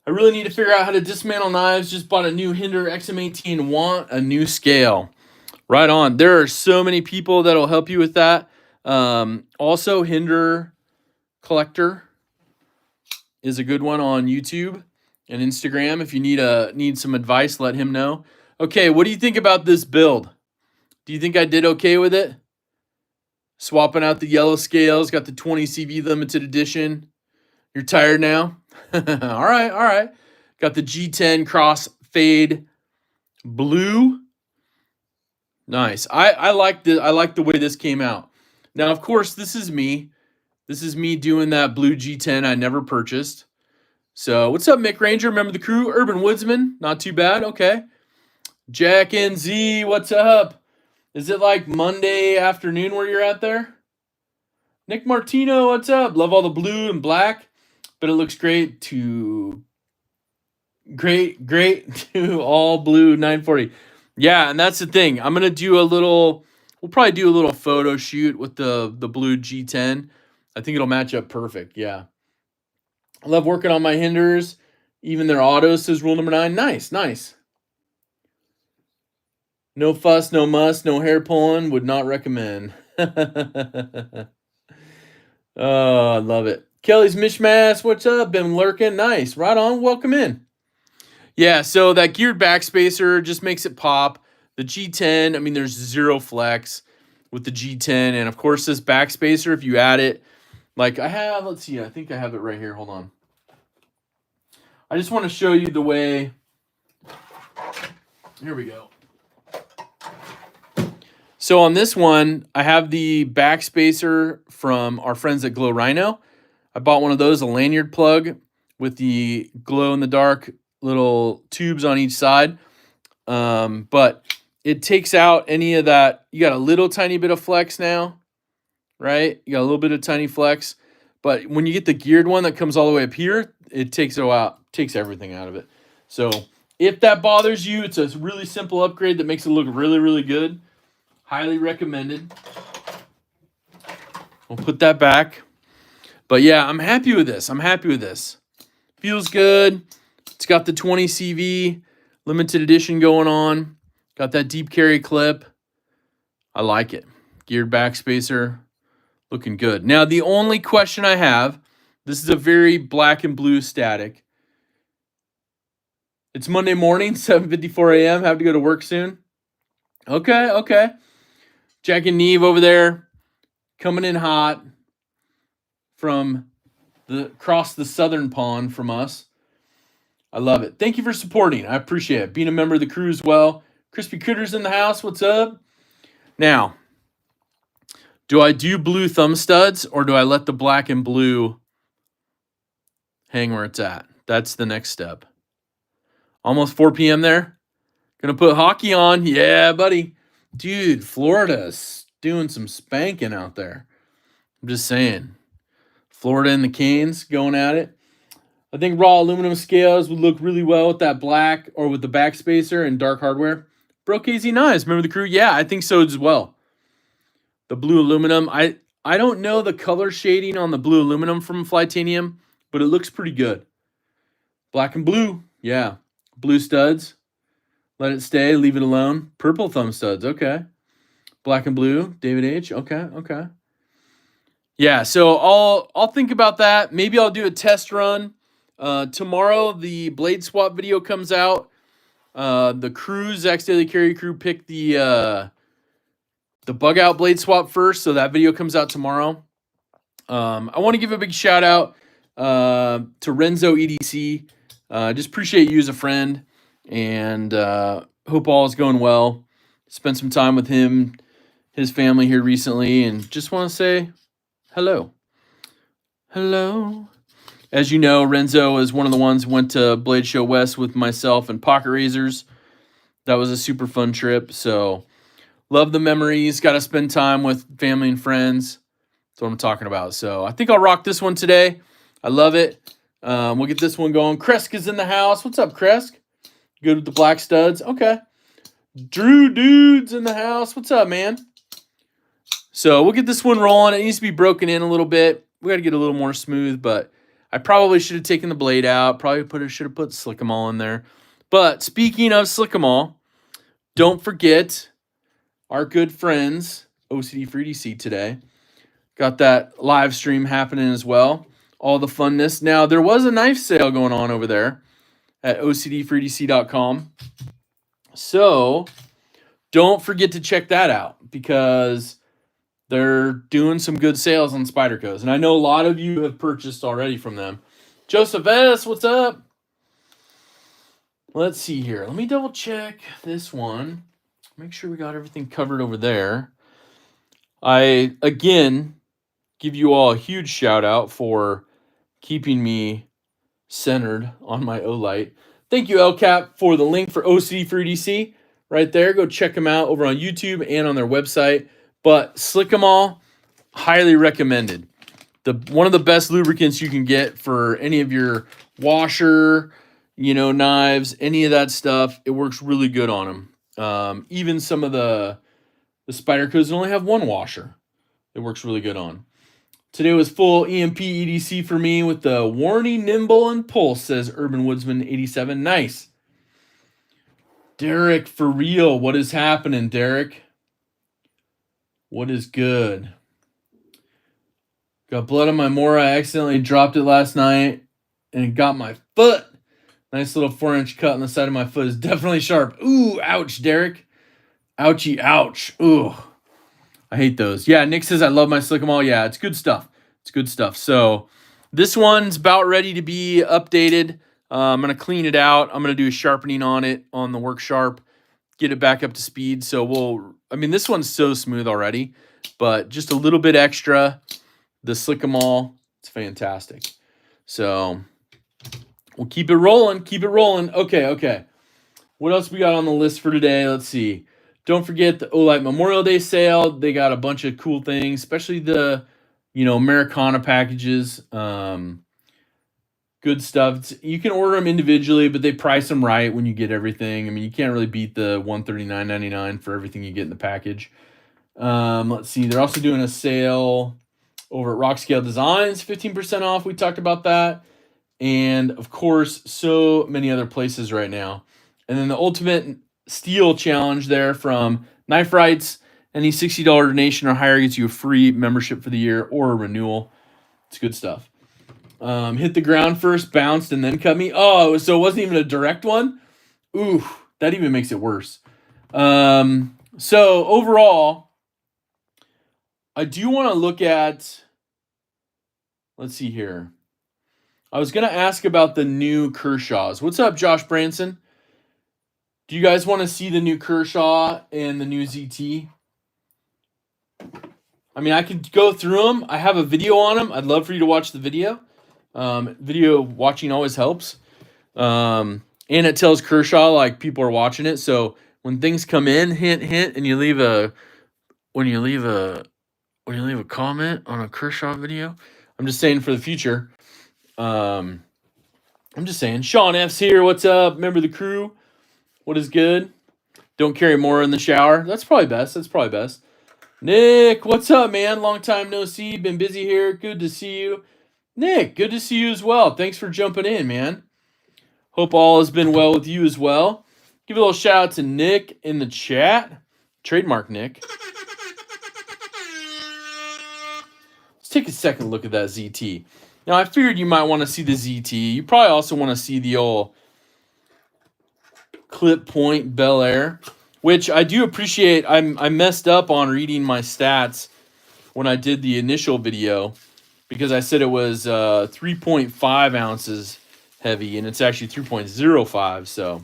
I really need to figure out how to dismantle knives. Just bought a new Hinder XM18. Want a new scale. Right on. There are so many people that will help you with that. Also, Hinder Collector is a good one on YouTube and Instagram. If you need some advice, let him know. Okay, what do you think about this build? Do you think I did okay with it? Swapping out the yellow scales, got the 20 CV limited edition. You're tired now? All right. Got the G10 cross fade blue. Nice. I like the way this came out. Now, of course, this is me. This is me doing that blue G10 I never purchased. So, what's up, Mick Ranger? Remember the crew? Urban Woodsman. Not too bad. Okay. Jack NZ, what's up? Is it like Monday afternoon where you're at there? Nick Martino, what's up? Love all the blue and black, but it looks great to all blue 940. Yeah, and that's the thing. I'm gonna do we'll probably do a little photo shoot with the blue G10. I think it'll match up perfect. Yeah. I love working on my Hinders. Even their autos says rule number 9. Nice. No fuss, no muss, no hair pulling. Would not recommend. Oh, I love it. Kelly's Mishmash, what's up? Been lurking. Nice. Right on. Welcome in. Yeah, so that geared backspacer just makes it pop. The G10, I mean, there's zero flex with the G10. And, of course, this backspacer, if you add it, like I have, let's see, I think I have it right here. Hold on. I just want to show you the way. Here we go. So on this one, I have the backspacer from our friends at Glow Rhino. I bought one of those, a lanyard plug with the glow-in-the-dark little tubes on each side. But it takes out any of that. You got a little tiny bit of flex now, right? You got a little bit of tiny flex. But when you get the geared one that comes all the way up here, it takes everything out of it. So if that bothers you, it's a really simple upgrade that makes it look really, really good. Highly recommended. We'll put that back. But yeah, I'm happy with this. Feels good. It's got the 20 CV limited edition going on. Got that deep carry clip. I like it. Geared backspacer. Looking good. Now, the only question I have, this is a very black and blue static. It's Monday morning, 7:54 a.m. Have to go to work soon. Okay. Jack and Neve over there coming in hot from across the southern pond from us. I love it. Thank you for supporting. I appreciate it. Being a member of the crew as well. Crispy Critters in the house. What's up? Now, do I do blue thumb studs or do I let the black and blue hang where it's at. That's the next step. Almost 4 p.m. there. Gonna put hockey on. Yeah, buddy. Dude, Florida's doing some spanking out there. I'm just saying. Florida and the Canes going at it. I think raw aluminum scales would look really well with that black or with the backspacer and dark hardware. Brocasey Knives, remember the crew? Yeah, I think so as well. The blue aluminum. I don't know the color shading on the blue aluminum from Flytanium, but it looks pretty good. Black and blue. Yeah. Blue studs. Let it stay. Leave it alone. Purple thumb studs. Okay. Black and blue. David H. Okay. Okay. Yeah. So I'll think about that. Maybe I'll do a test run. Tomorrow the blade swap video comes out. The crew, Zach's Daily Carry crew, picked the bug out blade swap first, so that video comes out tomorrow. I want to give a big shout out to Renzo EDC. Just appreciate you as a friend, and hope all is going well. Spent some time with him, his family here recently, and just want to say hello. Hello. As you know, Renzo is one of the ones who went to Blade Show West with myself and Pocket Razors. That was a super fun trip. So, love the memories. Got to spend time with family and friends. That's what I'm talking about. So, I think I'll rock this one today. I love it. We'll get this one going. Kresk is in the house. What's up, Kresk? Good with the black studs. Okay. Drew Dude's in the house. What's up, man? So, we'll get this one rolling. It needs to be broken in a little bit. We got to get a little more smooth, but I probably should have taken the blade out. Probably should have put Slick-em-all in there. But speaking of Slick-em-all, don't forget our good friends, OCD for EDC today. Got that live stream happening as well. All the funness. Now, there was a knife sale going on over there at OCDforedc.com. So, don't forget to check that out because they're doing some good sales on Spyderco's. And I know a lot of you have purchased already from them. Joseph S., what's up? Let's see here. Let me double check this one. Make sure we got everything covered over there. I, again, give you all a huge shout out for keeping me centered on my Olight. Thank you, LCAP, for the link for OCD for EDC right there. Go check them out over on YouTube and on their website. But Slick-em-all, highly recommended. One of the best lubricants you can get for any of your washer, knives, any of that stuff. It works really good on them. Even some of the Spyderco's only have one washer. It works really good on. Today was full EMP EDC for me with the Warney, Nimble, and Pulse, says Urban Woodsman 87. Nice. Derek, for real, what is happening, Derek? What is good? Got blood on my Mora. I accidentally dropped it last night and it got my foot. Nice little 4-inch cut on the side of my foot. Is definitely sharp. Ooh, ouch, Derek. Ouchie, ouch. Ooh. I hate those. Yeah, Nick says I love my Slick-em-all. Yeah, it's good stuff. It's good stuff. So this one's about ready to be updated. I'm going to clean it out. I'm going to do a sharpening on it on the Work Sharp. Get it back up to speed. So this one's so smooth already, but just a little bit extra. The Slick-em-all, it's fantastic. So we'll keep it rolling. Keep it rolling. Okay. What else we got on the list for today? Let's see. Don't forget the Olight Memorial Day sale. They got a bunch of cool things, especially the, Americana packages. Good stuff. You can order them individually, but they price them right when you get everything. You can't really beat the $139.99 for everything you get in the package. Let's see. They're also doing a sale over at Rockscale Designs, 15% off. We talked about that. And, of course, so many other places right now. And then the Ultimate Steel Challenge there from Knife Rights. Any $60 donation or higher gets you a free membership for the year or a renewal. It's good stuff. Hit the ground first, bounced, and then cut me. Oh, so it wasn't even a direct one? Ooh, that even makes it worse. So overall, I do want to look at, let's see here. I was going to ask about the new Kershaws. What's up, Josh Branson? Do you guys want to see the new Kershaw and the new ZT? I could go through them. I have a video on them. I'd love for you to watch the video. Video watching always helps. And it tells Kershaw like people are watching it. So when things come in, hint, hint, and you leave a comment on a Kershaw video, I'm just saying for the future. I'm just saying. Sean F's here. What's up? Member of the crew. What is good? Don't carry more in the shower. That's probably best. Nick, what's up, man? Long time no see. Been busy here. Good to see you. Nick, good to see you as well. Thanks for jumping in, man. Hope all has been well with you as well. Give a little shout out to Nick in the chat. Trademark Nick. Let's take a second look at that ZT. Now, I figured you might want to see the ZT. You probably also want to see the old Clip Point Bel Air, which I do appreciate. I messed up on reading my stats when I did the initial video because I said it was 3.5 ounces heavy, and it's actually 3.05, so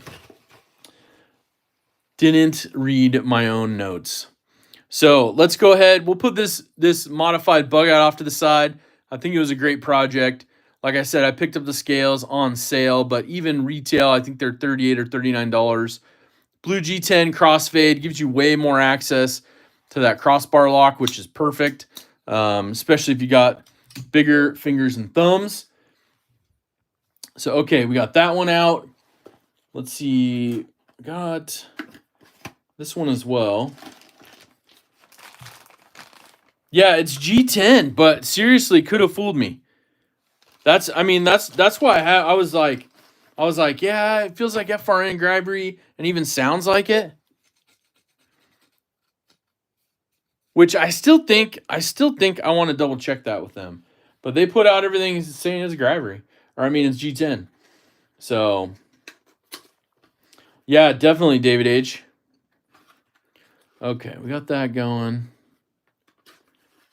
didn't read my own notes. So let's go ahead. We'll put this modified bug out off to the side. I think it was a great project. Like I said, I picked up the scales on sale, but even retail, I think they're $38 or $39. Blue G10 crossfade gives you way more access to that crossbar lock, which is perfect, especially if you got bigger fingers and thumbs. So, okay, we got that one out. Let's see. Got this one as well. Yeah, it's G10, but seriously, could have fooled me. That's why I was like, yeah, it feels like FRN Gribery and even sounds like it. Which I still think I want to double check that with them. But they put out everything saying it's Gribery. Or it's G10. So yeah, definitely David H. Okay, we got that going.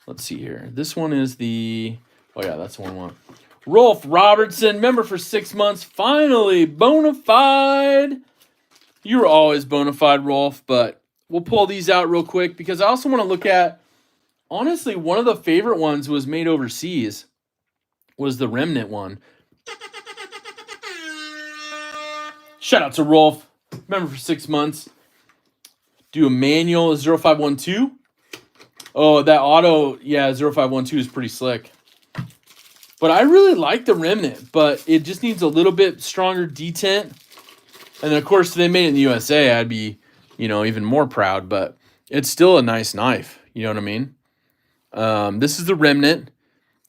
Let's see here. This one is that's the one I want. Rolf Robertson, member for 6 months, finally bona fide. You were always bona fide, Rolf, but we'll pull these out real quick because I also want to look at, honestly, one of the favorite ones was made overseas, was the Remnant one. Shout out to Rolf, member for 6 months. Do a manual 0512. Oh, that auto, 0512 is pretty slick. But I really like the Remnant, but it just needs a little bit stronger detent. And then, of course, if they made it in the USA, I'd be, even more proud. But it's still a nice knife. You know what I mean? This is the Remnant.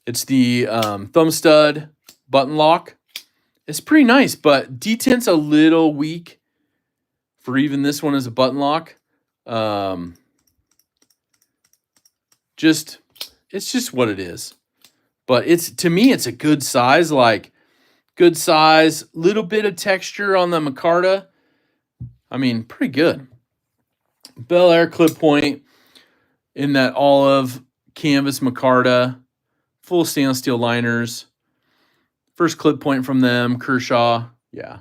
It's the thumb stud button lock. It's pretty nice, but detent's a little weak for even this one as a button lock. It's just what it is. But to me, it's a good size, little bit of texture on the micarta. Pretty good. Bel Air clip point in that olive canvas micarta, full stainless steel liners. First clip point from them, Kershaw. Yeah.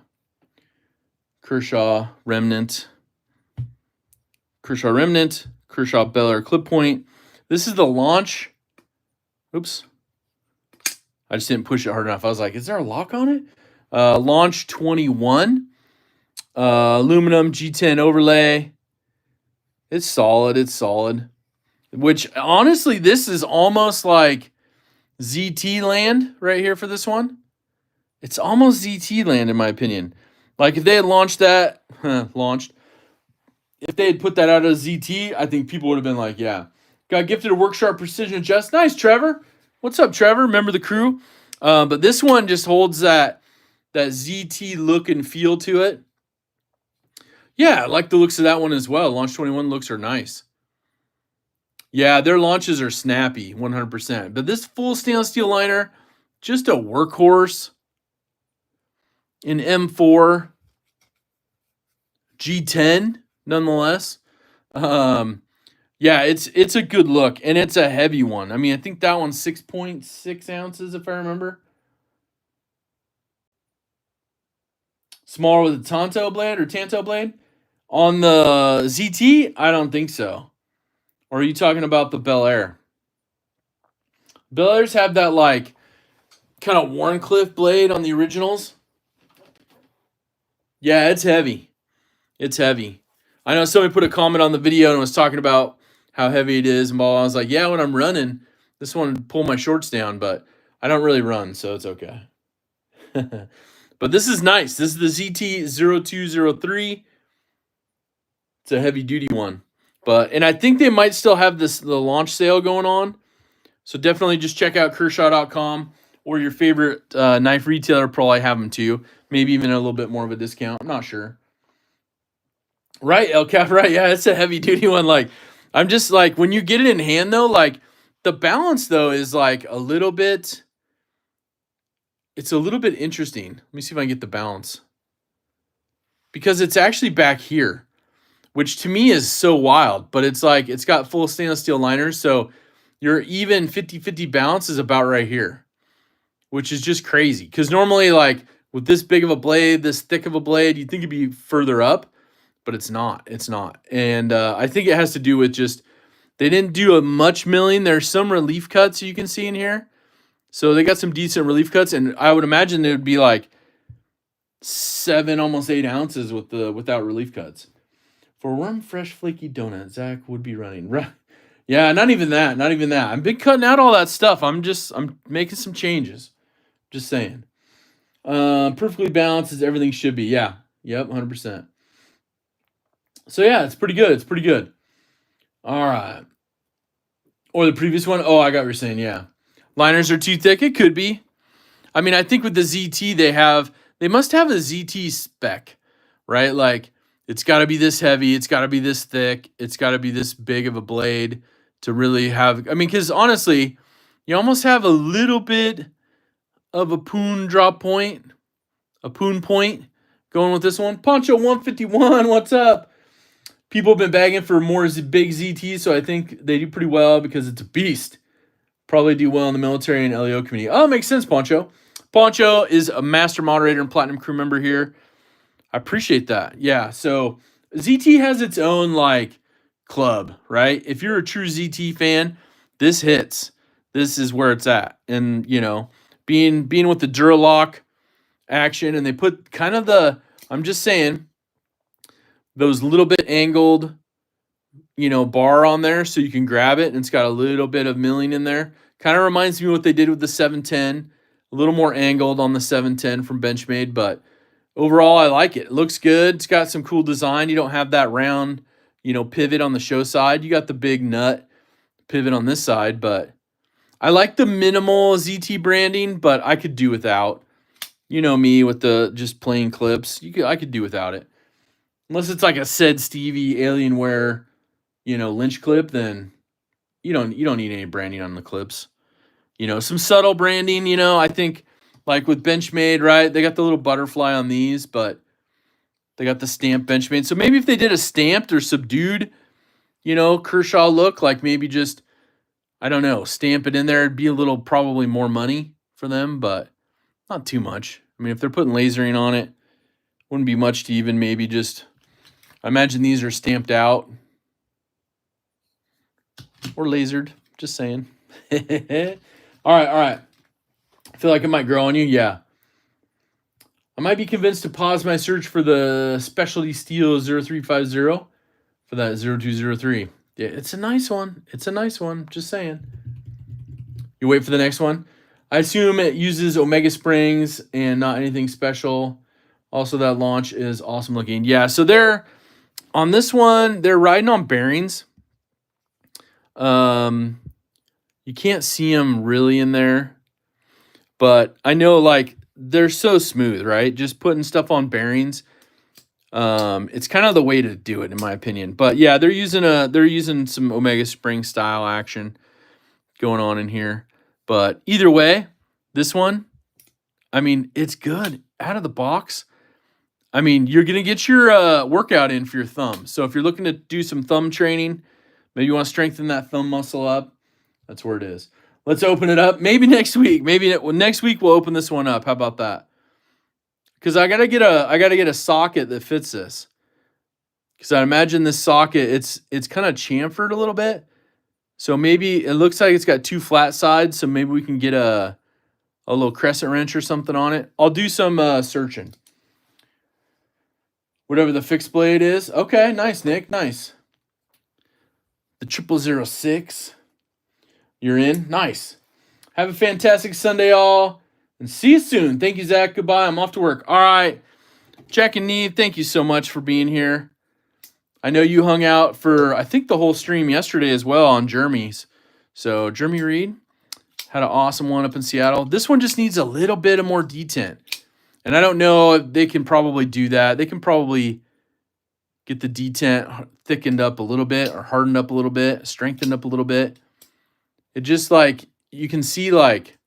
Kershaw Remnant. Kershaw Bel Air clip point. This is the launch. Oops. I just didn't push it hard enough. I was like, is there a lock on it? Launch 21. Aluminum G10 overlay. It's solid. Which, honestly, this is almost like ZT land right here for this one. It's almost ZT land, in my opinion. Like, if they had launched that, if they had put that out as ZT, I think people would have been like, yeah. Got gifted a Worksharp Precision Adjust. Nice, Trevor. What's up, Trevor? Remember the crew? But this one just holds that ZT look and feel to it. Yeah, I like the looks of that one as well. Launch 21 looks are nice. Yeah, their launches are snappy, 100%. But this full stainless steel liner, just a workhorse. In M4 G10, nonetheless. Yeah, it's a good look, and it's a heavy one. I think that one's 6.6 ounces, if I remember. Smaller with a Tanto blade? On the ZT, I don't think so. Or are you talking about the Bel Air? Bel Airs have that, kind of Wharncliffe blade on the originals. Yeah, it's heavy. It's heavy. I know somebody put a comment on the video and was talking about how heavy it is, and I was like, yeah, when I'm running, this one would pull my shorts down, but I don't really run, so it's okay. But this is nice. This is the ZT0203. It's a heavy duty one. And I think they might still have the launch sale going on. So definitely just check out Kershaw.com or your favorite knife retailer probably have them too. Maybe even a little bit more of a discount. I'm not sure. Right, El Cap, right. Yeah, it's a heavy duty one. Like, I'm just like, when you get it in hand though, like the balance though is like a little bit, it's a little bit interesting. Let me see if I can get the balance. Because it's actually back here, which to me is so wild, but it's like, it's got full stainless steel liners. So your even 50-50 balance is about right here, which is just crazy. Because normally, like with this big of a blade, this thick of a blade, you'd think it'd be further up, but it's not. It's not. And I think it has to do with just, they didn't do a much milling. There's some relief cuts you can see in here. So they got some decent relief cuts, and I would imagine it would be like 7, almost 8 ounces without relief cuts. For warm, fresh, flaky donut, Zach would be running. Yeah, not even that. Not even that. I've been cutting out all that stuff. I'm making some changes. Just saying. Perfectly balanced as everything should be. Yeah. Yep, 100%. So yeah, it's pretty good. It's pretty good. All right. Or the previous one. Oh, I got what you're saying. Yeah. Liners are too thick. It could be. I mean, I think with the ZT, they must have a ZT spec, right? Like, it's got to be this heavy. It's got to be this thick. It's got to be this big of a blade to really have. I mean, because honestly, you almost have a little bit of a poon drop point, a poon point going with this one. Poncho 151, what's up? People have been begging for more big ZTs, so I think they do pretty well because it's a beast. Probably do well in the military and LEO community. Oh, makes sense, Poncho. Poncho is a master moderator and platinum crew member here. I appreciate that. Yeah, so ZT has its own like club, right? If you're a true ZT fan, this hits. This is where it's at. And, you know, being with the Duralock action, and they put kind of I'm just saying, those little bit angled, you know, bar on there so you can grab it, and it's got a little bit of milling in there. Kind of reminds me of what they did with the 710. A little more angled on the 710 from Benchmade, but overall, I like it. It looks good. It's got some cool design. You don't have that round, you know, pivot on the show side. You got the big nut pivot on this side, but I like the minimal ZT branding, but I could do without. You know me with the just plain clips. I could do without it. Unless it's like a Said Stevie Alienware, you know, Lynch clip, then you don't need any branding on the clips. You know, some subtle branding, you know, I think like with Benchmade, right? They got the little butterfly on these, but they got the stamped Benchmade. So maybe if they did a stamped or subdued, you know, Kershaw look, like maybe just, I don't know, stamp it in there, it'd be a little probably more money for them, but not too much. I mean, if they're putting lasering on it, wouldn't be much to even maybe just, I imagine these are stamped out or lasered, just saying. All right. I feel like it might grow on you. Yeah. I might be convinced to pause my search for the Specialty Steel 0350 for that 0203. Yeah, it's a nice one. It's a nice one. Just saying. You wait for the next one. I assume it uses Omega springs and not anything special. Also, that launch is awesome looking. Yeah, so they're on this one, they're riding on bearings. You can't see them really in there, but I know like they're so smooth, right? Just putting stuff on bearings. It's kind of the way to do it, in my opinion. But yeah, they're using some Omega spring style action going on in here. But either way, this one, I mean, it's good out of the box. I mean, you're gonna get your workout in for your thumb. So if you're looking to do some thumb training, maybe you want to strengthen that thumb muscle up, that's where it is. Let's open it up. Maybe next week. Next week we'll open this one up. How about that? Because I gotta get a socket that fits this. Because I imagine this socket, it's kind of chamfered a little bit. So maybe it looks like it's got 2 flat sides. So maybe we can get a a little crescent wrench or something on it. I'll do some searching. Whatever the fixed blade is. Okay, nice, Nick. Nice. The 0006. You're in. Nice. Have a fantastic Sunday, all. And see you soon. Thank you, Zach. Goodbye. I'm off to work. All right. Jack and Neve, thank you so much for being here. I know you hung out for, I think, the whole stream yesterday as well on Jeremy's. So, Jeremy Reed had an awesome one up in Seattle. This one just needs a little bit of more detent. And I don't know if they can probably do that. They can probably get the detent thickened up a little bit or hardened up a little bit, strengthened up a little bit. It just like, you can see like,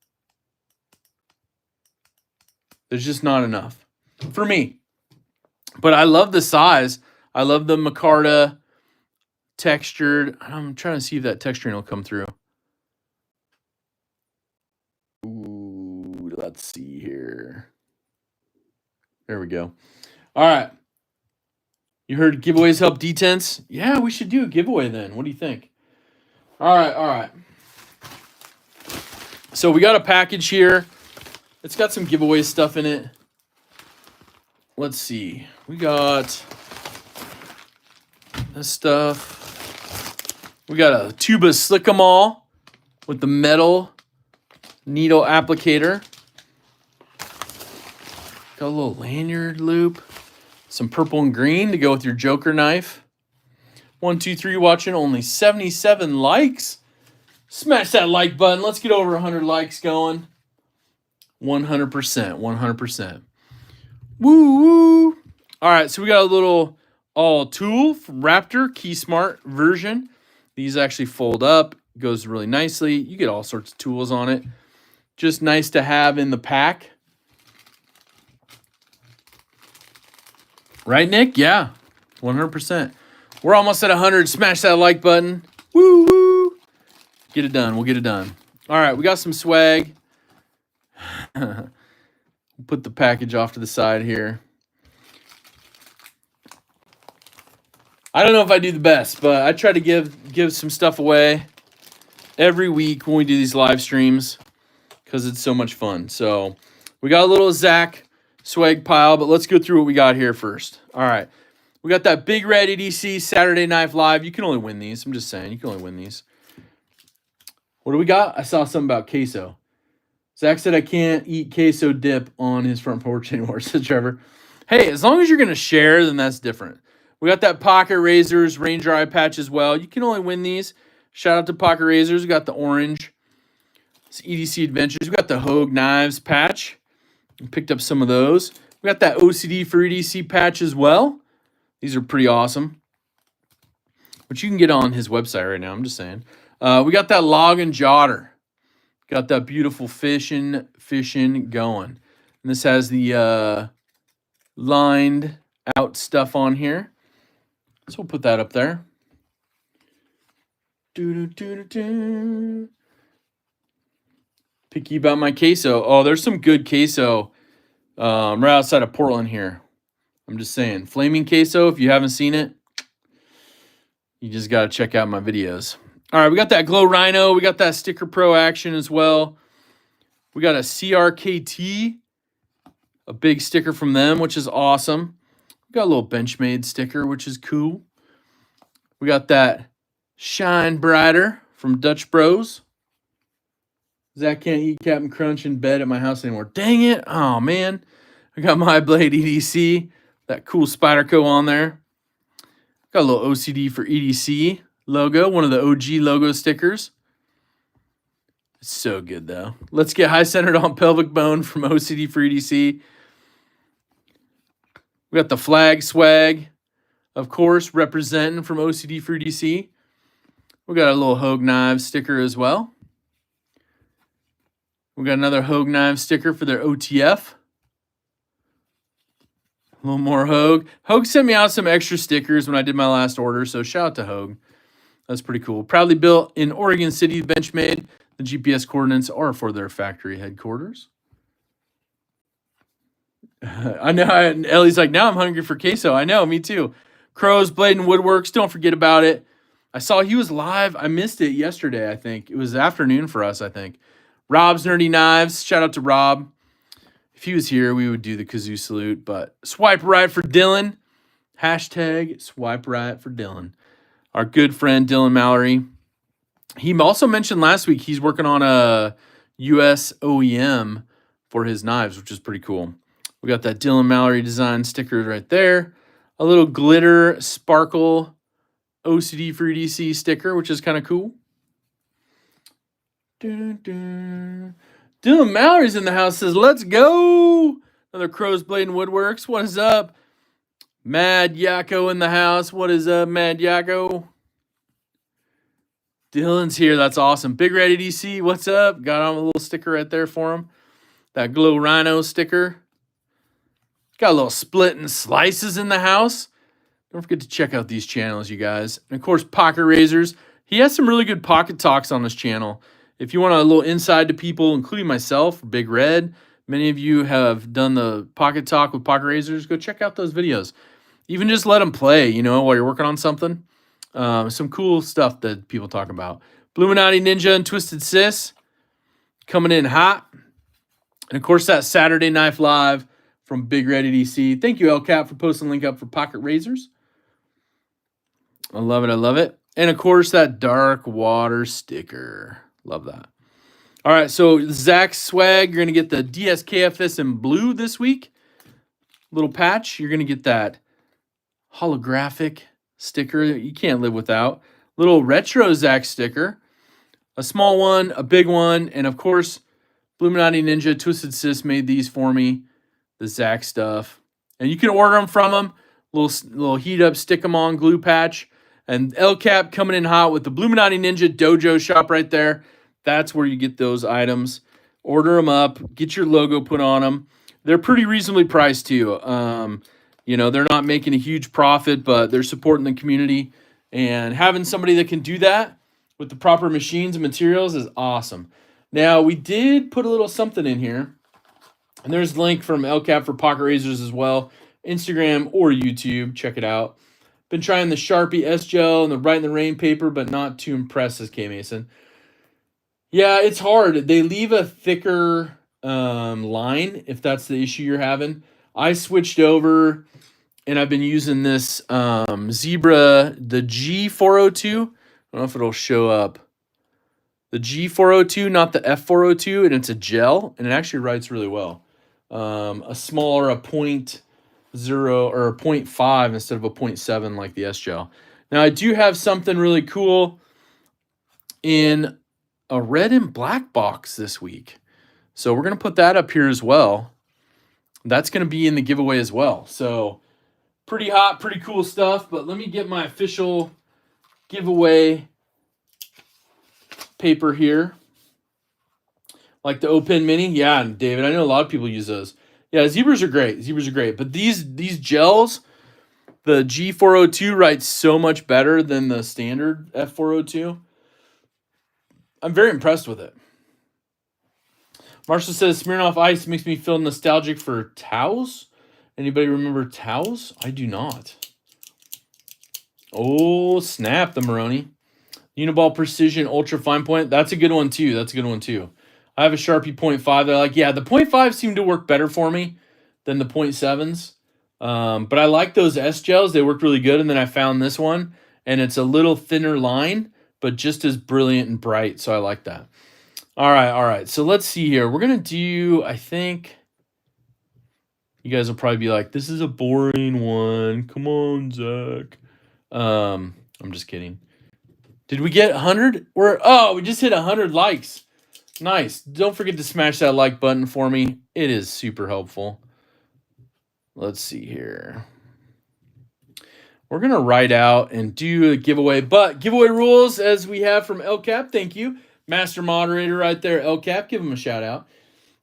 there's just not enough for me. But I love the size. I love the micarta textured. I'm trying to see if that texturing will come through. Ooh, let's see here. There we go. All right. You heard giveaways help detents? Yeah, we should do a giveaway then. What do you think? All right, all right. So we got a package here. It's got some giveaway stuff in it. Let's see. We got this stuff. We got a tuba Slick-O-Mall with the metal needle applicator. Got a little lanyard loop. Some purple and green to go with your Joker knife. 1, 2, 3 watching. Only 77 likes. Smash that like button. Let's get over 100 likes going. 100%. 100%. Woo woo. All right, so we got a little all tool from Raptor Key Smart version. These actually fold up. Goes really nicely. You get all sorts of tools on it. Just nice to have in the pack. Right, Nick? Yeah, 100%. We're almost at 100. Smash that like button. Woo, woo. Get it done. We'll get it done. All right, we got some swag. We'll put the package off to the side here. I don't know if I do the best, but I try to give some stuff away every week when we do these live streams because it's so much fun. So we got a little Zach swag pile, but let's go through what we got here first. All right. We got that Big Red EDC Saturday Knife Live. You can only win these. I'm just saying. You can only win these. What do we got? I saw something about queso. Zach said I can't eat queso dip on his front porch anymore, said Trevor. Hey, as long as you're going to share, then that's different. We got that Pocket Razors Ranger eye patch as well. You can only win these. Shout out to Pocket Razors. We got the orange. It's EDC Adventures. We got the Hogue Knives patch. Picked up some of those. We got that OCD for EDC patch as well. These are pretty awesome. Which you can get on his website right now. I'm just saying. We got that Log and Jotter. Got that beautiful fishing going. And this has the lined out stuff on here. So we'll put that up there. Picky about my queso. Oh, there's some good queso right outside of Portland here. I'm just saying. Flaming queso, if you haven't seen it, you just got to check out my videos. All right, we got that Glow Rhino. We got that Sticker Pro action as well. We got a CRKT, a big sticker from them, which is awesome. We got a little Benchmade sticker, which is cool. We got that Shine Brighter from Dutch Bros. Zach can't eat Captain Crunch in bed at my house anymore. Dang it. Oh, man. I got my Blade EDC. That cool Spyderco on there. Got a little OCD for EDC logo. One of the OG logo stickers. It's so good, though. Let's get high centered on pelvic bone from OCD for EDC. We got the flag swag, of course, representing from OCD for EDC. We got a little Hogue Knives sticker as well. We got another Hogue Knives sticker for their OTF. A little more Hogue. Hogue sent me out some extra stickers when I did my last order, so shout out to Hogue. That's pretty cool. Proudly built in Oregon City, Benchmade. The GPS coordinates are for their factory headquarters. I know. Ellie's like, now I'm hungry for queso. I know, me too. Crows, Blade and Woodworks. Don't forget about it. I saw he was live. I missed it yesterday, I think. It was afternoon for us, I think. Rob's Nerdy Knives. Shout out to Rob. If he was here, we would do the kazoo salute. But swipe right for Dylan. Hashtag swipe right for Dylan. Our good friend Dylan Mallory. He also mentioned last week he's working on a US OEM for his knives, which is pretty cool. We got that Dylan Mallory design sticker right there. A little glitter sparkle OCD for EDC sticker, which is kind of cool. Dun, dun. Dylan Mallory's in the house, says, let's go. Another Crow's Blade and Woodworks. What is up? Mad Yakko in the house. What is up, Mad Yakko? Dylan's here. That's awesome. Big Red EDC. What's up? Got on a little sticker right there for him. That Glow Rhino sticker. Got a little split and slices in the house. Don't forget to check out these channels, you guys. And, of course, Pocket Razors. He has some really good pocket talks on this channel. If you want a little insight to people, including myself, Big Red, many of you have done the pocket talk with Pocket Razors. Go check out those videos. Even just let them play, you know, while you're working on something. Some cool stuff that people talk about. Bluminati Ninja and Twisted Sis coming in hot. And, of course, that Saturday Knife Live from Big Red EDC. Thank you, LCAP, for posting a link up for Pocket Razors. I love it. I love it. And, of course, that Dark Water sticker. Love that. All right, so Zach's swag, you're going to get the DSKFS in blue this week. Little patch. You're going to get that holographic sticker that you can't live without. Little retro Zach sticker. A small one, a big one, and, of course, Bluminati Ninja, Twisted Sis made these for me. The Zach stuff. And you can order them from them. Little heat up, stick them on glue patch. And LCAP coming in hot with the Bluminati Ninja Dojo shop right there. That's where you get those items. Order them up. Get your logo put on them. They're pretty reasonably priced too. You know, they're not making a huge profit, but they're supporting the community. And having somebody that can do that with the proper machines and materials is awesome. Now, we did put a little something in here. And there's a link from LCAP for Pocket Razors as well. Instagram or YouTube. Check it out. Been trying the Sharpie S-Gel and the Write in the Rain paper, but not too impressed, says K Mason. Yeah, it's hard. They leave a thicker line if that's the issue you're having. I switched over, and I've been using this Zebra, the G402. I don't know if it'll show up. The G402, not the F402, and it's a gel, and it actually writes really well. A smaller, a 0.0 or a 0.5 instead of a 0.7 like the S-Gel. Now, I do have something really cool in a red and black box this week. So we're going to put that up here as well. That's going to be in the giveaway as well. So pretty hot, pretty cool stuff. But let me get my official giveaway paper here. Like the O-Pen Mini. Yeah, David, I know a lot of people use those. Yeah, Zebras are great. Zebras are great. But these gels, the G402 writes so much better than the standard F402. I'm very impressed with it. Marshall says, Smirnoff Ice makes me feel nostalgic for Taos. Anybody remember Taos? I do not. Oh, snap, the Maroni. Uniball Precision Ultra Fine Point. That's a good one, too. That's a good one, too. I have a Sharpie 0.5 that I like. Yeah, the 0.5 seem to work better for me than the 0.7s. But I like those S-Gels. They worked really good. And then I found this one, and it's a little thinner line, but just as brilliant and bright. So I like that. All right. So let's see here. We're going to do, I think, you guys will probably be like, this is a boring one. Come on, Zach. I'm just kidding. Did we get 100? We just hit 100 likes. Nice. Don't forget to smash that like button for me. It is super helpful. Let's see here. We're going to write out and do a giveaway. But giveaway rules as we have from LCAP. Thank you. Master moderator right there, LCAP. Give him a shout out.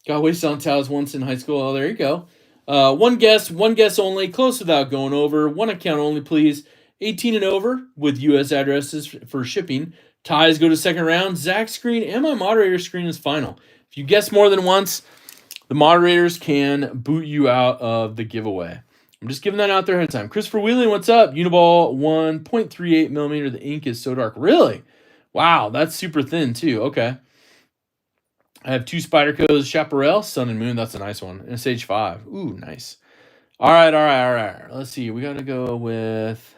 Got wasted on towels once in high school. Oh, there you go. One guess only. Close without going over. One account only, please. 18 and over with U.S. addresses for shipping. Ties go to second round. Zach's screen and my moderator screen is final. If you guess more than once, the moderators can boot you out of the giveaway. I'm just giving that out there ahead of time. Christopher Wheeling, what's up? Uniball 1.38 millimeter. The ink is so dark. Really? Wow, that's super thin too. Okay. I have 2 Spyderco's Chaparral, Sun and Moon. That's a nice one. And a Sage 5. Ooh, nice. All right. Let's see. We got to go with...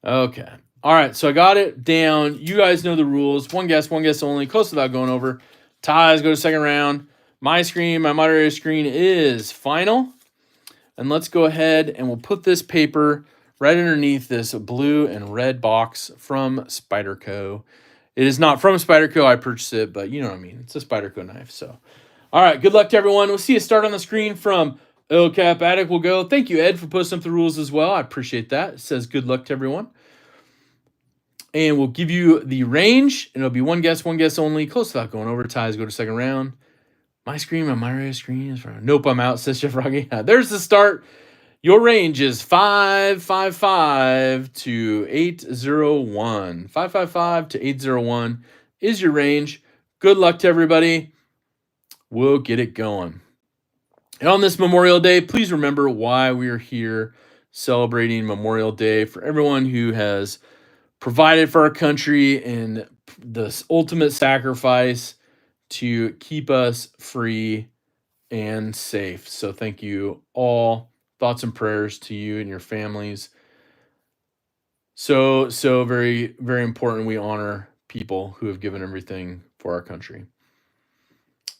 Okay. All right, so I got it down. You guys know the rules. One guess only. Close without going over. Ties go to second round. My screen, my moderator screen is final. And let's go ahead and we'll put this paper right underneath this blue and red box from Spyderco. It is not from Spyderco. I purchased it, but you know what I mean. It's a Spyderco knife. So, all right, good luck to everyone. We'll see you start on the screen from El Cap Attic. We'll go. Thank you, Ed, for posting up the rules as well. I appreciate that. It says good luck to everyone. And we'll give you the range, and it'll be one guess only. Close without going over. Ties go to second round. My screen, my radio screen is for... Nope, I'm out, says Chef Rocky. There's the start. Your range is 555 to 801. 555 to 801 is your range. Good luck to everybody. We'll get it going. And on this Memorial Day, please remember why we are here celebrating Memorial Day for everyone who has provided for our country and the ultimate sacrifice to keep us free and safe. So thank you all. Thoughts and prayers to you and your families. So very, very important we honor people who have given everything for our country.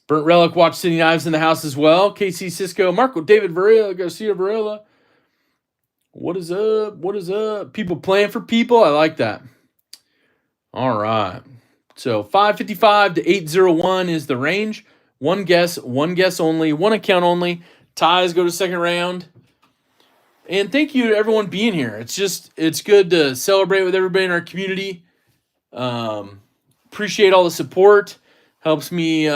Burnt Relic, Watch City Knives in the house as well. KC Cisco, Marco, David Varela, Garcia Varela. What is up? What is up? People playing for people. I like that. All right. So 555 to 801 is the range. One guess only. One account only. Ties go to second round. And thank you to everyone being here. It's good to celebrate with everybody in our community. Appreciate all the support. Helps me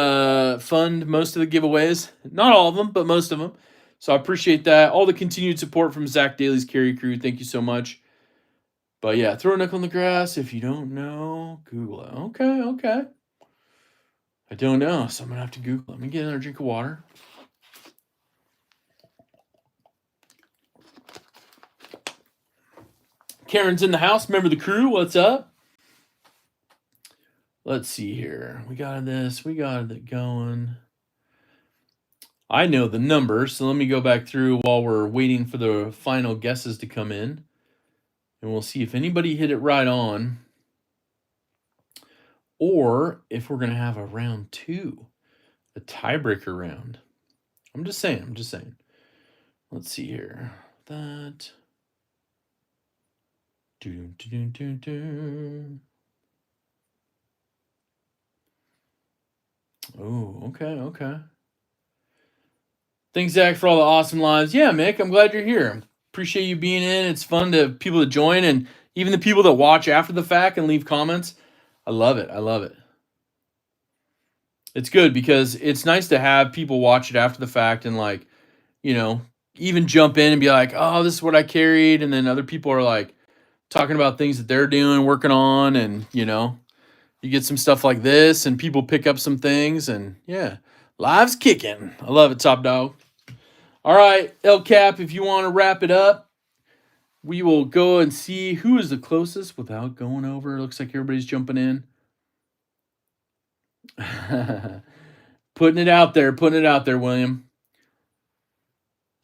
fund most of the giveaways. Not all of them, but most of them. So I appreciate that. All the continued support from Zach Daly's Carry Crew. Thank you so much. But yeah, throw a nickel in the grass. If you don't know, Google it. Okay. I don't know, so I'm going to have to Google it. Let me get another drink of water. Karen's in the house. Member of the crew. What's up? Let's see here. We got this. We got it going. I know the number, so let me go back through while we're waiting for the final guesses to come in. And we'll see if anybody hit it right on. Or if we're going to have a round 2. A tiebreaker round. I'm just saying. Let's see here. That... Oh, okay. Thanks, Zach, for all the awesome lives. Yeah, Mick, I'm glad you're here. Appreciate you being in. It's fun to people to join, and even the people that watch after the fact and leave comments. I love it. It's good because it's nice to have people watch it after the fact and even jump in and be like, oh, this is what I carried. And then other people are like talking about things that they're doing, working on. And, you get some stuff like this and people pick up some things and yeah, live's kicking. I love it, Top Dog. All right, El Cap, if you want to wrap it up, we will go and see who is the closest without going over. It looks like everybody's jumping in. Putting it out there, William.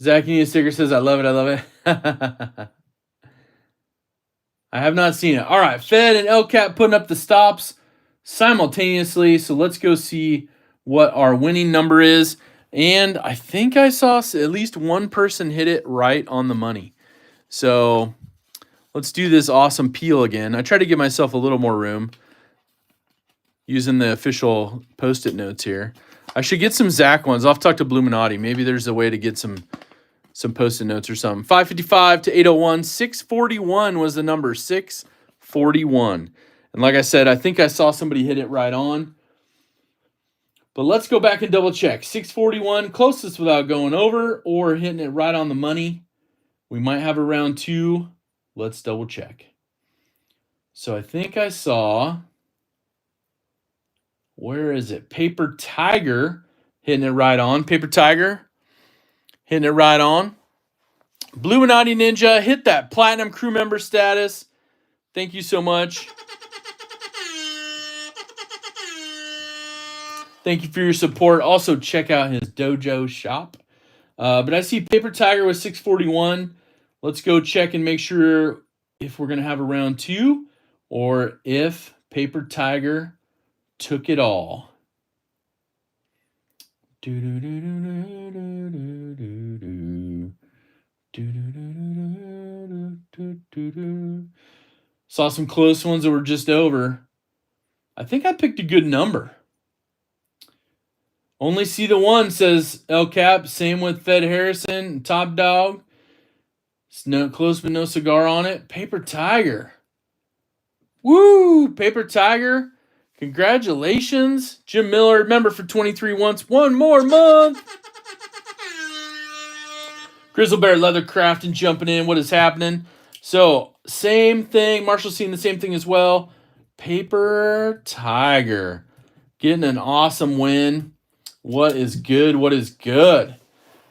Zach Union Sticker says, I love it. I have not seen it. All right, Fed and El Cap putting up the stops simultaneously. So let's go see what our winning number is. And I think I saw at least one person hit it right on the money. So let's do this awesome peel again. I try to give myself a little more room using the official Post-it notes here. I should get some Zach ones. I'll have to talk to Bluminati. Maybe there's a way to get some Post-it notes or something. 555 to 801. 641 was the number. 641. And like I said, I think I saw somebody hit it right on. But let's go back and double check. 641, closest without going over or hitting it right on the money. We might have a round 2. Let's double check. So I think I saw, where is it? Paper Tiger hitting it right on. Paper Tiger hitting it right on. Bluminati Ninja hit that platinum crew member status. Thank you so much. Thank you for your support. Also, check out his dojo shop. But I see Paper Tiger with 641. Let's go check and make sure if we're going to have a round 2 or if Paper Tiger took it all. Saw some close ones that were just over. I think I picked a good number. Only see the one, says El Cap. Same with Fed Harrison, Top Dog. It's no close but no cigar on it. Paper Tiger. Woo! Paper Tiger. Congratulations. Jim Miller, member for 23 once. One more month. Grizzle Bear Leathercrafting jumping in. What is happening? So, same thing. Marshall's seeing the same thing as well. Paper Tiger. Getting an awesome win. What is good? What is good?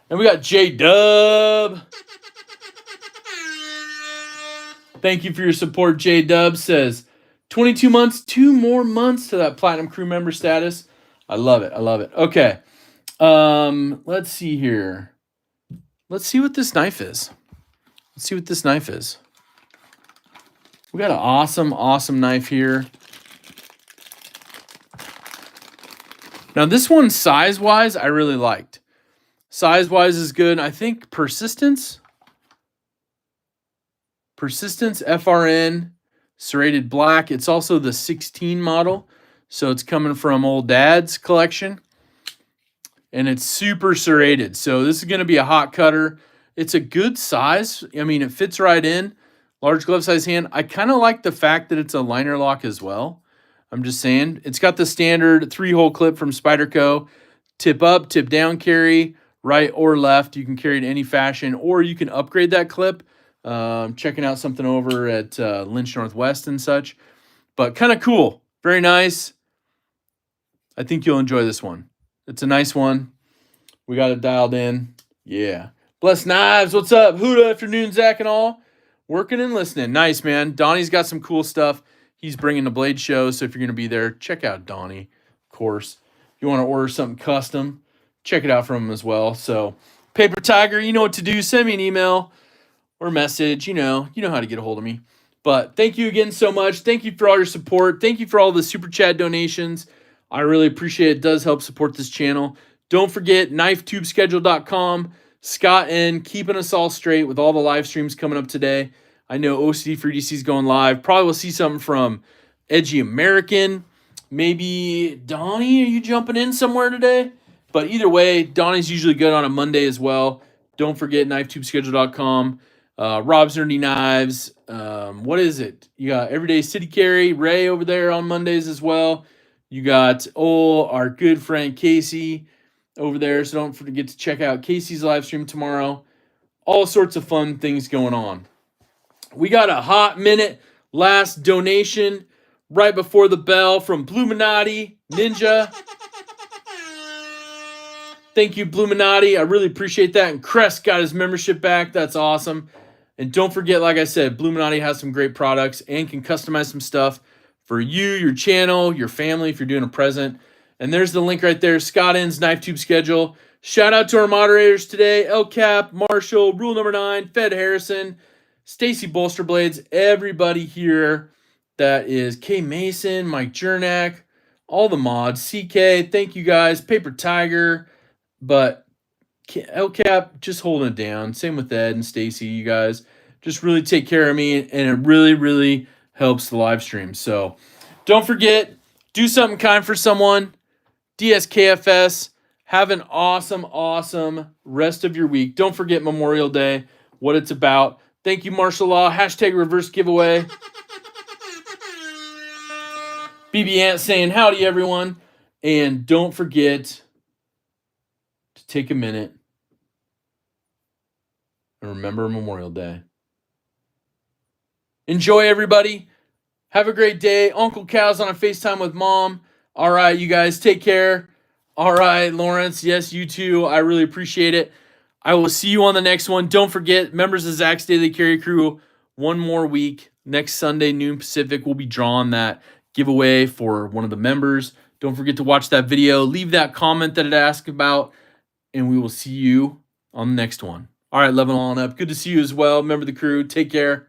And we got J-Dub. Thank you for your support. J-Dub says, 22 months, 2 more months to that Platinum Crew member status. I love it. I love it. Okay. Let's see here. Let's see what this knife is. Let's see what this knife is. We got an awesome, awesome knife here. Now, this one, size-wise, I really liked. Size-wise is good. I think Persistence, FRN, serrated black. It's also the 16 model, so it's coming from old Dad's collection. And it's super serrated, so this is going to be a hot cutter. It's a good size. I mean, it fits right in. Large glove size hand. I kind of like the fact that it's a liner lock as well. I'm just saying. It's got the standard 3-hole clip from Spyderco. Tip up, tip down carry, right or left. You can carry it in any fashion, or you can upgrade that clip. Checking out something over at Lynch Northwest and such. But kind of cool. Very nice. I think you'll enjoy this one. It's a nice one. We got it dialed in. Yeah. Bless Knives. What's up? Huda afternoon, Zach and all. Working and listening. Nice, man. Donnie's got some cool stuff. He's bringing the Blade show, so if you're going to be there, check out Donnie, of course. If you want to order something custom, check it out from him as well. So, Paper Tiger, you know what to do. Send me an email or message. You know how to get a hold of me. But thank you again so much. Thank you for all your support. Thank you for all the Super Chat donations. I really appreciate it. It does help support this channel. Don't forget, knifetubeschedule.com. Scott N. keeping us all straight with all the live streams coming up today. I know OCD for EDC is going live. Probably we'll see something from Edgy American. Maybe Donnie, are you jumping in somewhere today? But either way, Donnie's usually good on a Monday as well. Don't forget knifetubeschedule.com. Rob's Nerdy Knives. What is it? You got Everyday City Carry, Ray over there on Mondays as well. You got our good friend Casey over there. So don't forget to check out Casey's live stream tomorrow. All sorts of fun things going on. We got a hot minute last donation right before the bell from Bluminati Ninja. Thank you, Bluminati. I really appreciate that. And Crest got his membership back. That's awesome. And don't forget, like I said, Bluminati has some great products and can customize some stuff for you, your channel, your family, if you're doing a present. And there's the link right there, Scott N's Knife Tube schedule. Shout out to our moderators today, El Cap, Marshall, Rule Number 9, Fed Harrison, Stacy Bolster Blades, everybody here that is K Mason, Mike Jernak, all the mods, CK, thank you guys, Paper Tiger, but El Cap just holding it down. Same with Ed and Stacy, you guys just really take care of me, and it really, really helps the live stream. So don't forget, do something kind for someone. DSKFS, have an awesome, awesome rest of your week. Don't forget Memorial Day, what it's about. Thank you, Martial Law. Hashtag reverse giveaway. BB Ant saying howdy, everyone. And don't forget to take a minute and remember Memorial Day. Enjoy, everybody. Have a great day. Uncle Cal's on a FaceTime with Mom. All right, you guys, take care. All right, Lawrence. Yes, you too. I really appreciate it. I will see you on the next one. Don't forget, members of Zach's Daily Carry Crew, one more week. Next Sunday, noon Pacific, we'll be drawing that giveaway for one of the members. Don't forget to watch that video. Leave that comment that it asked about, and we will see you on the next one. All right, level on up. Good to see you as well. Remember the crew. Take care.